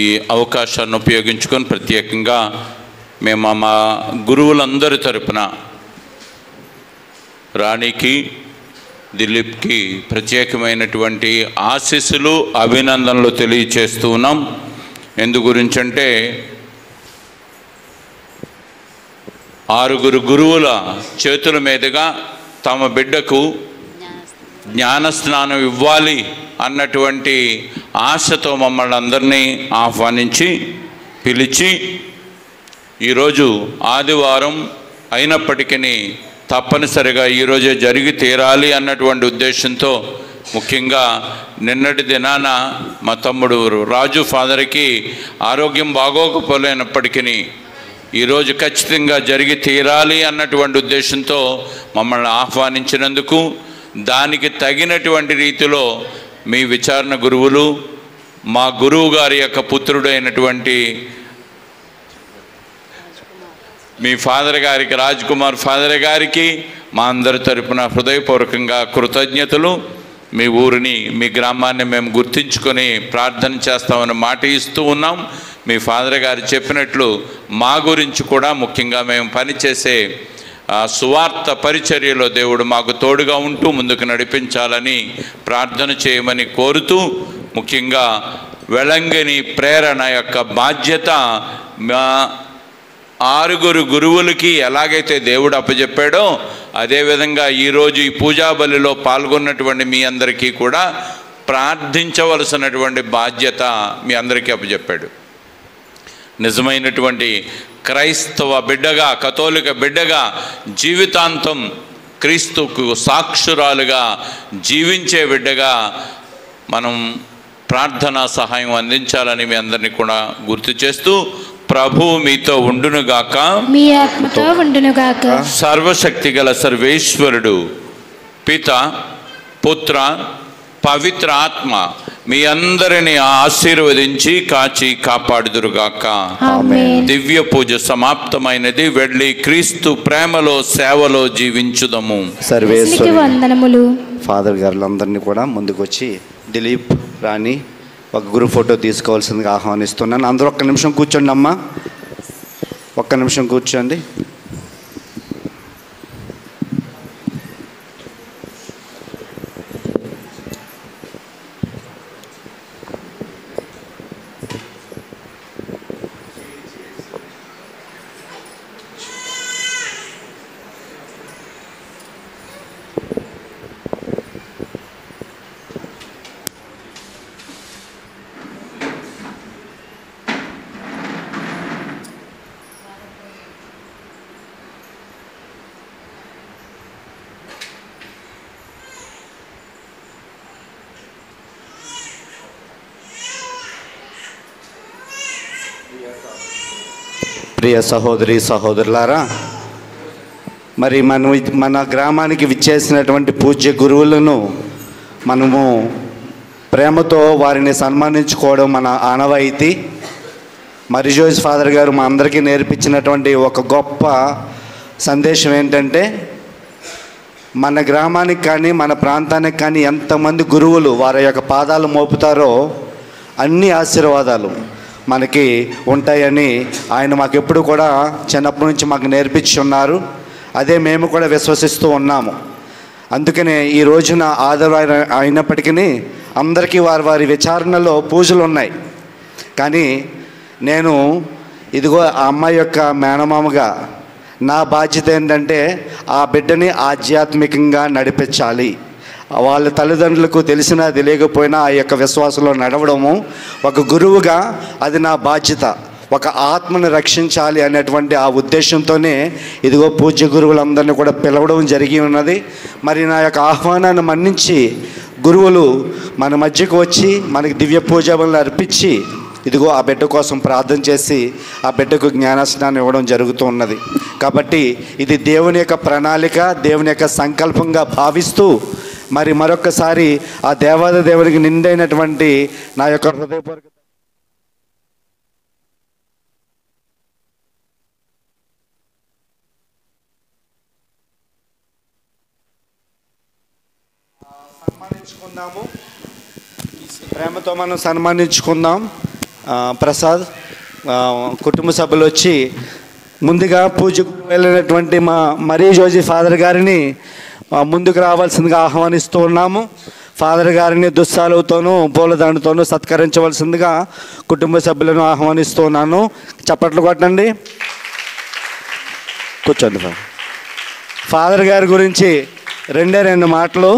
S3: ఈ అవకాశాన్ని ఉపయోగించుకొని ప్రత్యేకంగా మేము మా గురువులందరి తరపున రాణికి, దిలీప్కి ప్రత్యేకమైనటువంటి ఆశీస్సులు, అభినందనలు తెలియచేస్తూ ఉన్నాం. ఎందు గురించంటే 6 గురువుల చేతుల మీదుగా తమ బిడ్డకు జ్ఞానస్నానం ఇవ్వాలి అన్నటువంటి ఆశతో మమ్మల్ని అందరినీ ఆహ్వానించి పిలిచి ఈరోజు ఆదివారం అయినప్పటికీ తప్పనిసరిగా ఈరోజే జరిగి తీరాలి అన్నటువంటి ఉద్దేశంతో ముఖ్యంగా నిన్నటి దినాన మా తమ్ముడు రాజు ఫాదర్కి ఆరోగ్యం బాగోకపోలేనప్పటికీ ఈరోజు ఖచ్చితంగా జరిగి తీరాలి అన్నటువంటి ఉద్దేశంతో మమ్మల్ని ఆహ్వానించినందుకు, దానికి తగినటువంటి రీతిలో మీ విచారణ గురువులు, మా గురువు గారి యొక్క పుత్రుడైనటువంటి మీ ఫాదర్ గారికి, రాజ్ కుమార్ ఫాదర్ గారికి మా అందరి తరపున హృదయపూర్వకంగా కృతజ్ఞతలు. మీ ఊరిని, మీ గ్రామాన్ని మేము గుర్తించుకొని ప్రార్థన చేస్తామని మాట ఇస్తూ ఉన్నాం. మీ ఫాదర్ గారు చెప్పినట్లు మా గురించి కూడా ముఖ్యంగా మేము పనిచేసే సువార్త పరిచర్యలో దేవుడు మాకు తోడుగా ఉంటూ ముందుకు నడిపించాలని ప్రార్థన చేయమని కోరుతూ, ముఖ్యంగా వెలంగిని ప్రేరణ యొక్క బాధ్యత మా 6 గురువులకి ఎలాగైతే దేవుడు అప్పచెప్పాడో అదేవిధంగా ఈరోజు ఈ పూజాబలిలో పాల్గొన్నటువంటి మీ అందరికీ కూడా ప్రార్థించవలసినటువంటి బాధ్యత మీ అందరికీ అప్పచెప్పాడు. నిజమైనటువంటి క్రైస్తవ బిడ్డగా, కథోలిక బిడ్డగా జీవితాంతం క్రీస్తుకు సాక్షురాలుగా జీవించే బిడ్డగా మనం ప్రార్థనా సహాయం అందించాలని మీ అందరినీ కూడా గుర్తు చేస్తూ, ప్రభువు మీతో ఉండునుగాక.
S4: మీ ఆత్మతో ఉండునుగాక.
S3: సర్వశక్తి గల సర్వేశ్వరుడు పిత, పుత్ర, పవిత్ర ఆత్మ మీ అందరిని ఆశీర్వదించి కాచి కాపాడుదురుగాక.
S4: ఆమేన్.
S3: దివ్య పూజ సమాప్తమైనది. వెళ్ళి క్రీస్తు ప్రేమలో సేవలో జీవించుదము.
S2: సర్వేశ్వరుని
S4: వందనములు.
S2: ఫాదర్ గారులందరినీ కూడా ముందుకు వచ్చి దిలీప్, రాణి ఒక గ్రూప్ ఫోటో తీసుకోవాల్సిందిగా ఆహ్వానిస్తున్నాను. అందరూ ఒక్క నిమిషం కూర్చోండి అమ్మా, ఒక్క నిమిషం కూర్చోండి. ప్రియ సహోదరి సహోదరులారా, మరి మన గ్రామానికి విచ్చేసినటువంటి పూజ్య గురువులను మనము ప్రేమతో వారిని సన్మానించుకోవడం మన ఆనవాయితీ. మరి జోయిస్ ఫాదర్ గారు మా అందరికీ నేర్పించినటువంటి ఒక గొప్ప సందేశం ఏంటంటే, మన గ్రామానికి కానీ మన ప్రాంతానికి కానీ ఎంతమంది గురువులు వారి యొక్క పాదాలు మోపుతారో అన్ని ఆశీర్వాదాలు మనకి ఉంటాయని ఆయన మాకు ఎప్పుడు కూడా చిన్నప్పటి నుంచి మాకు నేర్పించి ఉన్నారు. అదే మేము కూడా విశ్వసిస్తూ ఉన్నాము. అందుకనే ఈ రోజున ఆదివారం అయినప్పటికీ అందరికీ వారి వారి విచారణలో పూజలు ఉన్నాయి. కానీ నేను ఇదిగో ఆ అమ్మాయి యొక్క మేనమామగా నా బాధ్యత ఏంటంటే ఆ బిడ్డని ఆధ్యాత్మికంగా నడిపించాలి. వాళ్ళ తల్లిదండ్రులకు తెలిసినా తెలియకపోయినా ఆ యొక్క విశ్వాసంలో నడవడము ఒక గురువుగా అది నా బాధ్యత. ఒక ఆత్మను రక్షించాలి అనేటువంటి ఆ ఉద్దేశంతోనే ఇదిగో పూజ్య గురువులందరినీ కూడా పిలవడం జరిగి ఉన్నది. మరి నా యొక్క ఆహ్వానాన్ని మన్నించి గురువులు మన మధ్యకు వచ్చి మనకి దివ్య పూజలు అర్పించి ఇదిగో ఆ బిడ్డ కోసం ప్రార్థన చేసి ఆ బిడ్డకు జ్ఞానస్నానం ఇవ్వడం జరుగుతూ ఉన్నది. కాబట్టి ఇది దేవుని యొక్క ప్రణాళిక, దేవుని యొక్క సంకల్పంగా భావిస్తూ మరి మరొకసారి ఆ దేవాది దేవునికి నిండైనటువంటి నా యొక్క హృదయపూర్వక సన్మానించుకుందాము. ప్రేమతో మనం సన్మానించుకుందాం. ప్రసాద్ కుటుంబ సభ్యులు వచ్చి ముందుగా పూజకు వెళ్ళినటువంటి మా మరీ జోజీ ఫాదర్ గారిని ముందుకు రావాల్సిందిగా ఆహ్వానిస్తూ ఉన్నాము. ఫాదర్ గారిని దుస్సాలుతోనూ పూలదండతోనూ సత్కరించవలసిందిగా కుటుంబ సభ్యులను ఆహ్వానిస్తూ ఉన్నాను. చప్పట్లు కొట్టండి, కూర్చోండి. ఫాదర్ గారి గురించి రెండు మాటలు.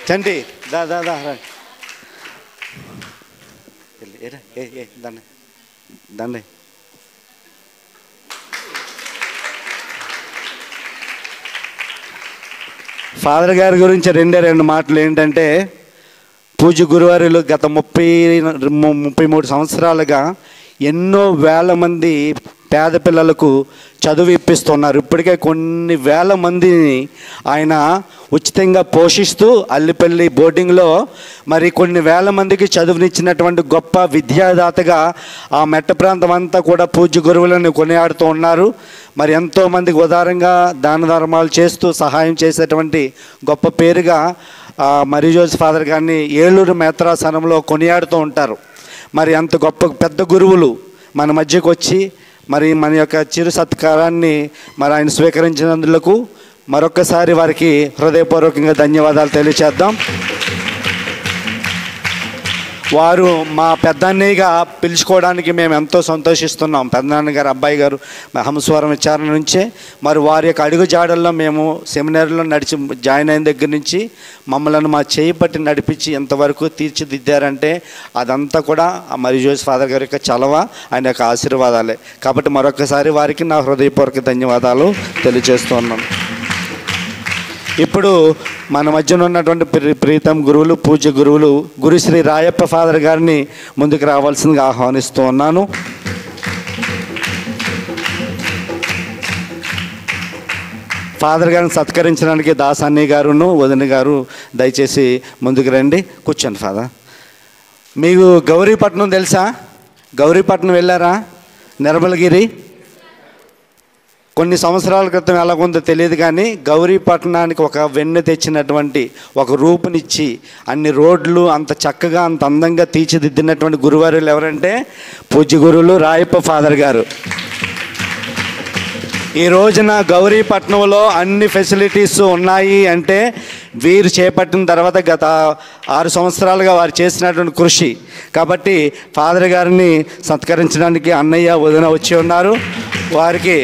S2: చంటి దా దా దా దండే దండే. ఫాదర్ గారి గురించి రెండు మాటలు ఏంటంటే, పూజ్య గురువారులు గత 33 సంవత్సరాలుగా ఎన్నో వేల మంది పేద పిల్లలకు చదువు ఇప్పిస్తున్నారు. ఇప్పటికే కొన్ని వేల మందిని ఆయన ఉచితంగా పోషిస్తూ అల్లిపల్లి బోర్డింగ్లో మరి కొన్ని వేల మందికి చదువునిచ్చినటువంటి గొప్ప విద్యాదాతగా ఆ మెట్ట ప్రాంతం అంతా కూడా పూజ్య గురువులను కొనియాడుతూ ఉన్నారు. మరి ఎంతోమందికి ఉదారంగా దాన ధర్మాలు చేస్తూ సహాయం చేసేటువంటి గొప్ప పేరుగా మరీ జోసెఫ్ ఫాదర్ గారిని ఏలూరు మేత్రాసనంలో కొనియాడుతూ ఉంటారు. మరి అంత గొప్ప పెద్ద గురువులు మన మధ్యకు వచ్చి మరి మన యొక్క చిరు సత్కారాన్ని మరి ఆయన స్వీకరించినందుకు మరొక్కసారి వారికి హృదయపూర్వకంగా ధన్యవాదాలు తెలియచేద్దాం. వారు మా పెద్దన్నయ్యగా పిలుచుకోవడానికి మేము ఎంతో సంతోషిస్తున్నాం. పెద్దనాన్నగారు అబ్బాయి గారు హంసవరం విచారణ నుంచే మరి వారి యొక్క అడుగు జాడల్లో మేము సెమినార్లో నడిచి జాయిన్ అయిన దగ్గర నుంచి మమ్మల్ని మా చేయి పట్టి నడిపించి ఎంతవరకు తీర్చిదిద్దారంటే అదంతా కూడా మరి జోసెఫ్ ఫాదర్ గారి యొక్క చలవ, ఆయన యొక్క ఆశీర్వాదాలే. కాబట్టి మరొకసారి వారికి నా హృదయపూర్వక ధన్యవాదాలు తెలియజేస్తున్నాను. ఇప్పుడు మన మధ్యన ఉన్నటువంటి ప్రీతం గురువులు, పూజ్య గురువులు గురుశ్రీ రాయప్ప ఫాదర్ గారిని ముందుకు రావాల్సిందిగా ఆహ్వానిస్తూ ఉన్నాను. ఫాదర్ గారిని సత్కరించడానికి దాసాన్ని గారును వదిన గారు దయచేసి ముందుకు రండి. కూర్చోండి ఫాదర్. మీకు గౌరీపట్నం తెలుసా? గౌరీపట్నం వెళ్ళారా? నిర్మలగిరి కొన్ని సంవత్సరాల క్రితం ఎలాగుందో తెలియదు, కానీ గౌరీపట్నానికి ఒక వెన్నె తెచ్చినటువంటి, ఒక రూపునిచ్చి అన్ని రోడ్లు అంత చక్కగా అంత అందంగా తీర్చిదిద్దినటువంటి గురువారులు ఎవరంటే పూజ్య గురువులు రాయప్ప ఫాదర్ గారు. ఈ రోజున గౌరీపట్నంలో అన్ని ఫెసిలిటీస్ ఉన్నాయి అంటే వీరు చేపట్టిన తర్వాత గత 6 సంవత్సరాలుగా వారు చేసినటువంటి కృషి. కాబట్టి ఫాదర్ గారిని సత్కరించడానికి అన్నయ్య వదిన వచ్చి ఉన్నారు. వారికి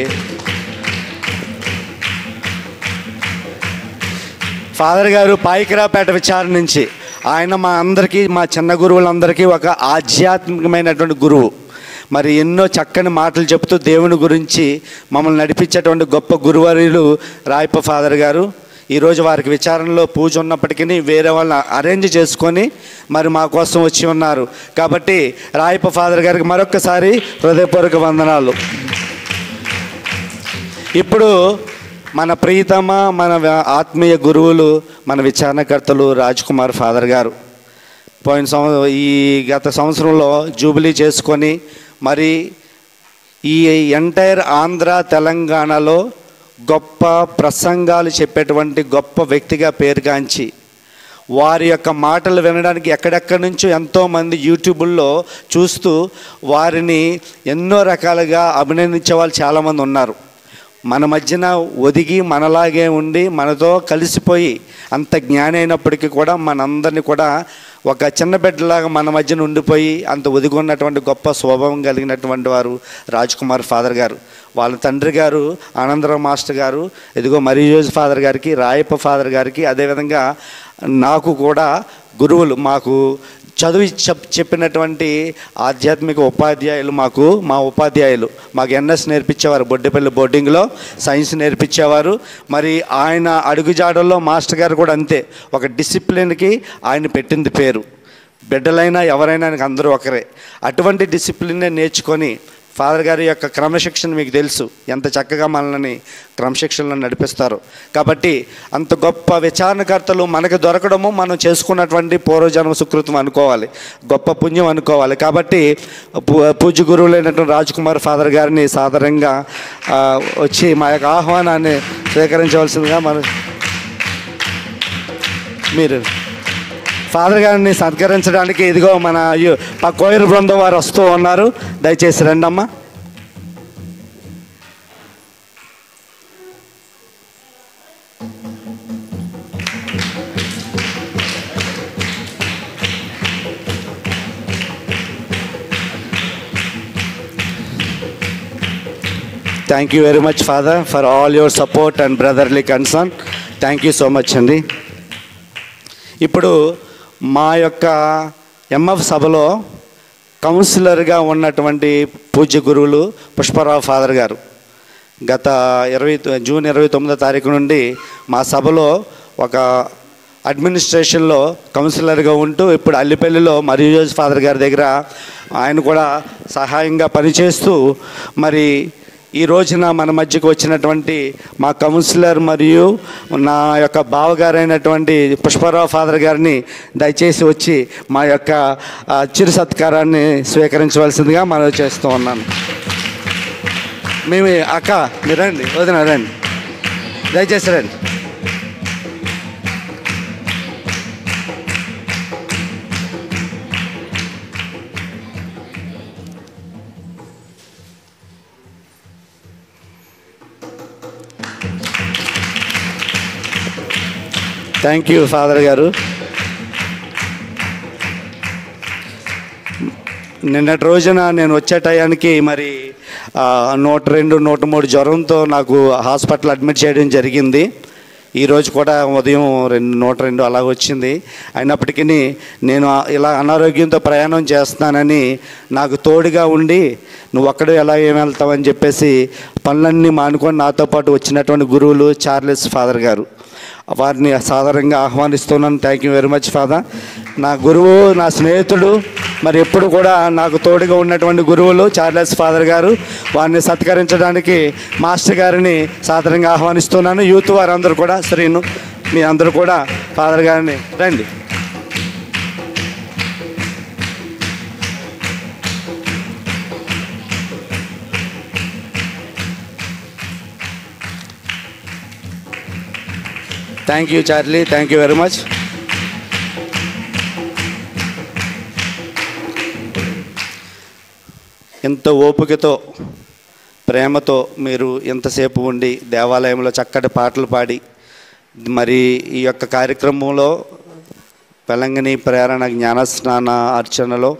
S2: ఫాదర్ గారు పాయికరాపేట విచారణ నుంచి ఆయన మా అందరికీ, మా చిన్న గురువులందరికీ ఒక ఆధ్యాత్మికమైనటువంటి గురువు. మరి ఎన్నో చక్కని మాటలు చెబుతూ దేవుని గురించి మమ్మల్ని నడిపించేటువంటి గొప్ప గురువర్యులు రాయప్ప ఫాదర్ గారు. ఈరోజు వారికి విచారణలో పూజ ఉన్నప్పటికీ వేరే వాళ్ళని అరేంజ్ చేసుకొని మరి మా కోసం వచ్చి ఉన్నారు. కాబట్టి రాయప్ప ఫాదర్ గారికి మరొక్కసారి హృదయపూర్వక వందనాలు. ఇప్పుడు మన ప్రియతమ, మన ఆత్మీయ గురువులు, మన విచారణకర్తలు రాజ్ కుమార్ ఫాదర్ గారు ఈ గత సంవత్సరంలో జూబిలీ చేసుకొని మరి ఈ ఎంటైర్ ఆంధ్ర తెలంగాణలో గొప్ప ప్రసంగాలు చెప్పేటువంటి గొప్ప వ్యక్తిగా పేరుగాంచి వారి యొక్క మాటలు వినడానికి ఎక్కడెక్కడి నుంచో ఎంతోమంది యూట్యూబుల్లో చూస్తూ వారిని ఎన్నో రకాలుగా అభినందించే వాళ్ళు చాలామంది ఉన్నారు. మన మధ్యన ఒదిగి మనలాగే ఉండి మనతో కలిసిపోయి అంత జ్ఞాని అయినప్పటికీ కూడా మనందరినీ కూడా ఒక చిన్న బిడ్డలాగా మన మధ్యన ఉండిపోయి అంత ఒదిగి ఉన్నటువంటి గొప్ప స్వభావం కలిగినటువంటి వారు రాజ్ కుమార్ ఫాదర్ గారు. వాళ్ళ తండ్రి గారు ఆనందరావు మాస్టర్ గారు, ఇదిగో మరియోజ్ ఫాదర్ గారికి, రాయప్ప ఫాదర్ గారికి, అదేవిధంగా నాకు కూడా గురువులు, మాకు చదువు చెప్పినటువంటి ఆధ్యాత్మిక ఉపాధ్యాయులు, మా ఉపాధ్యాయులు మాకు ఎన్ఎస్ నేర్పించేవారు. బొడ్డెపల్లి బోర్డింగ్లో సైన్స్ నేర్పించేవారు. మరి ఆయన అడుగుజాడల్లో మాస్టర్ గారు కూడా అంతే, ఒక డిసిప్లిన్కి ఆయన పెట్టింది పేరు. బిడ్డలైనా ఎవరైనా ఆయనకు అందరూ ఒకరే. అటువంటి డిసిప్లిన్నే నేర్చుకొని ఫాదర్ గారి యొక్క క్రమశిక్షణ మీకు తెలుసు, ఎంత చక్కగా మనల్ని క్రమశిక్షణలో నడిపిస్తారు. కాబట్టి అంత గొప్ప విచారణకర్తలు మనకు దొరకడము మనం చేసుకున్నటువంటి పూర్వజన్మ సుకృతం అనుకోవాలి, గొప్ప పుణ్యం అనుకోవాలి. కాబట్టి పూజ్య గురువులైనటువంటి రాజ్ కుమార్ ఫాదర్ గారిని సాధారణంగా వచ్చి మా యొక్క ఆహ్వానాన్ని స్వీకరించవలసిందిగా మీరు ఫాదర్ గారిని సత్కరించడానికి ఇదిగో మన కోయిర్ బృందం వారు వస్తూ ఉన్నారు. దయచేసి రండమ్మా. Thank you very much father for all your support and brotherly concern. Thank you so much అండి. ఇప్పుడు మా యొక్క ఎంఎఫ్ సభలో కౌన్సిలర్గా ఉన్నటువంటి పూజ్య గురువులు పుష్పరావు ఫాదర్ గారు గత జూన్ 29వ తారీఖు నుండి మా సభలో ఒక అడ్మినిస్ట్రేషన్లో కౌన్సిలర్గా ఉంటూ ఇప్పుడు అల్లిపల్లిలో మరియోజ్ ఫాదర్ గారి దగ్గర ఆయన కూడా సహాయంగా పనిచేస్తూ మరి ఈ రోజున మన మధ్యకు వచ్చినటువంటి మా కౌన్సిలర్ మరియు నా యొక్క బావగారైనటువంటి పుష్పరావు ఫాదర్ గారిని దయచేసి వచ్చి మా యొక్క చిరు సత్కారాన్ని స్వీకరించవలసిందిగా మనం చేస్తూ ఉన్నాను. మేము అక్క మీరు రండి, వదిన రండి, దయచేసి రండి. థ్యాంక్ యూ ఫాదర్ గారు. నిన్నటి రోజున నేను వచ్చే టయానికి మరి 102, 103 జ్వరంతో నాకు హాస్పిటల్ అడ్మిట్ చేయడం జరిగింది. ఈరోజు కూడా ఉదయం 102 అలాగ వచ్చింది. అయినప్పటికీ నేను ఇలా అనారోగ్యంతో ప్రయాణం చేస్తున్నానని నాకు తోడుగా ఉండి నువ్వు ఒక్కడే ఎలా ఏం వెళ్తావని చెప్పేసి పనులన్నీ మానుకొని నాతో పాటు వచ్చినటువంటి గురువులు చార్లెస్ ఫాదర్ గారు, వారిని సాధారణంగా ఆహ్వానిస్తున్నాను. Thank you very much father. నా గురువు, నా స్నేహితుడు, మరి ఎప్పుడు కూడా నాకు తోడుగా ఉన్నటువంటి గురువులు చార్లెస్ ఫాదర్ గారు, వారిని సత్కరించడానికి మాస్టర్ గారిని సాధారణంగా ఆహ్వానిస్తున్నాను. యూత్ వారందరూ కూడా, శ్రీను మీ అందరూ కూడా ఫాదర్ గారిని రండి. Thank you Charlie, thank you very much. ఎంతో ఓపికతో, ప్రేమతో మీరు ఎంతసేపు ఉండి దేవాలయంలో చక్కటి పాటలు పాడి మరి ఈ యొక్క కార్యక్రమంలో పెలంగిని ప్రేరణ జ్ఞానస్నాన అర్చనలో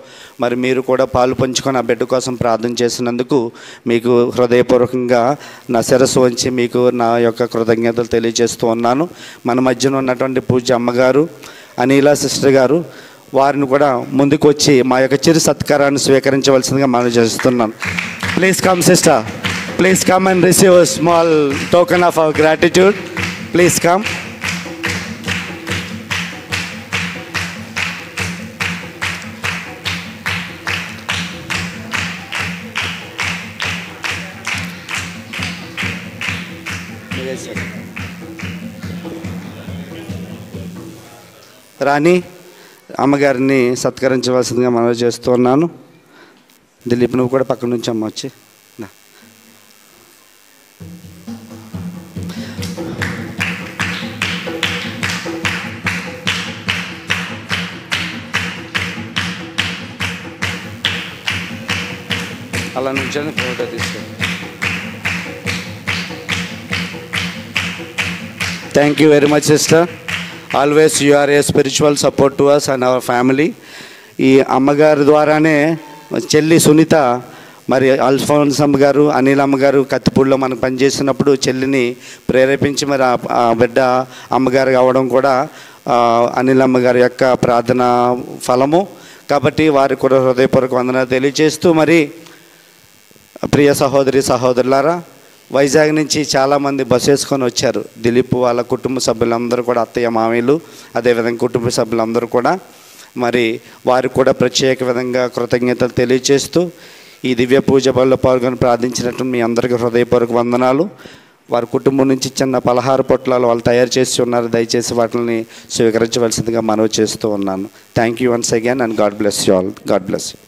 S2: మరి మీరు కూడా పాలు పంచుకొని ఆ బిడ్డ కోసం ప్రార్థన చేసినందుకు మీకు హృదయపూర్వకంగా నా శిరస్సు వంచి మీకు నా యొక్క కృతజ్ఞతలు తెలియజేస్తూ ఉన్నాను. మన మధ్యన ఉన్నటువంటి పూజ్య అమ్మగారు అనిల సిస్టర్ గారు, వారిని కూడా ముందుకు వచ్చి మా యొక్క చిరు సత్కారాన్ని స్వీకరించవలసిందిగా మనం చేస్తున్నాను. Please come sister, please come and receive small token of our gratitude. Please come. Rani అమ్మగారిని సత్కరించవలసిందిగా మనవి చేస్తున్నాను. దిలీప్ నువ్వు కూడా పక్క నుంచి అమ్మ వచ్చి అలా నుంచి ఫోటో తీసుకో. Thank you very much sister. Always you are a spiritual support to us and our family. ఈ అమ్మగారి ద్వారానే చెల్లి సునీత మరి అల్ఫోన్సమ్మ గారు, అనిల్ అమ్మగారు కత్తిపూడిలో మనకు పనిచేసినప్పుడు చెల్లిని ప్రేరేపించి మరి ఆ బిడ్డ అమ్మగారు కావడం కూడా అనిల్ అమ్మగారి యొక్క ప్రార్థన ఫలము. కాబట్టి వారికి కూడా హృదయపూర్వక వందనాలు తెలియజేస్తూ, మరి ప్రియ సహోదరులారా, వైజాగ్ నుంచి చాలామంది బస్సు వేసుకొని వచ్చారు. దిలీప్ వాళ్ళ కుటుంబ సభ్యులందరూ కూడా, అత్తయ్య మామయ్యలు, అదేవిధంగా కుటుంబ సభ్యులందరూ కూడా మరి వారికి కూడా ప్రత్యేక విధంగా కృతజ్ఞతలు తెలియజేస్తూ ఈ దివ్య పూజ బల్లో పాల్గొని ప్రార్థించినట్టు మీ అందరికీ హృదయపూర్వక వందనాలు. వారి కుటుంబం నుంచి చిన్న పలహార పొట్లాలు వాళ్ళు తయారు చేసి ఉన్నారు. దయచేసి వాటిని స్వీకరించవలసిందిగా మనవి చేస్తూ ఉన్నాను. Thank you once again and God bless you all. God bless you.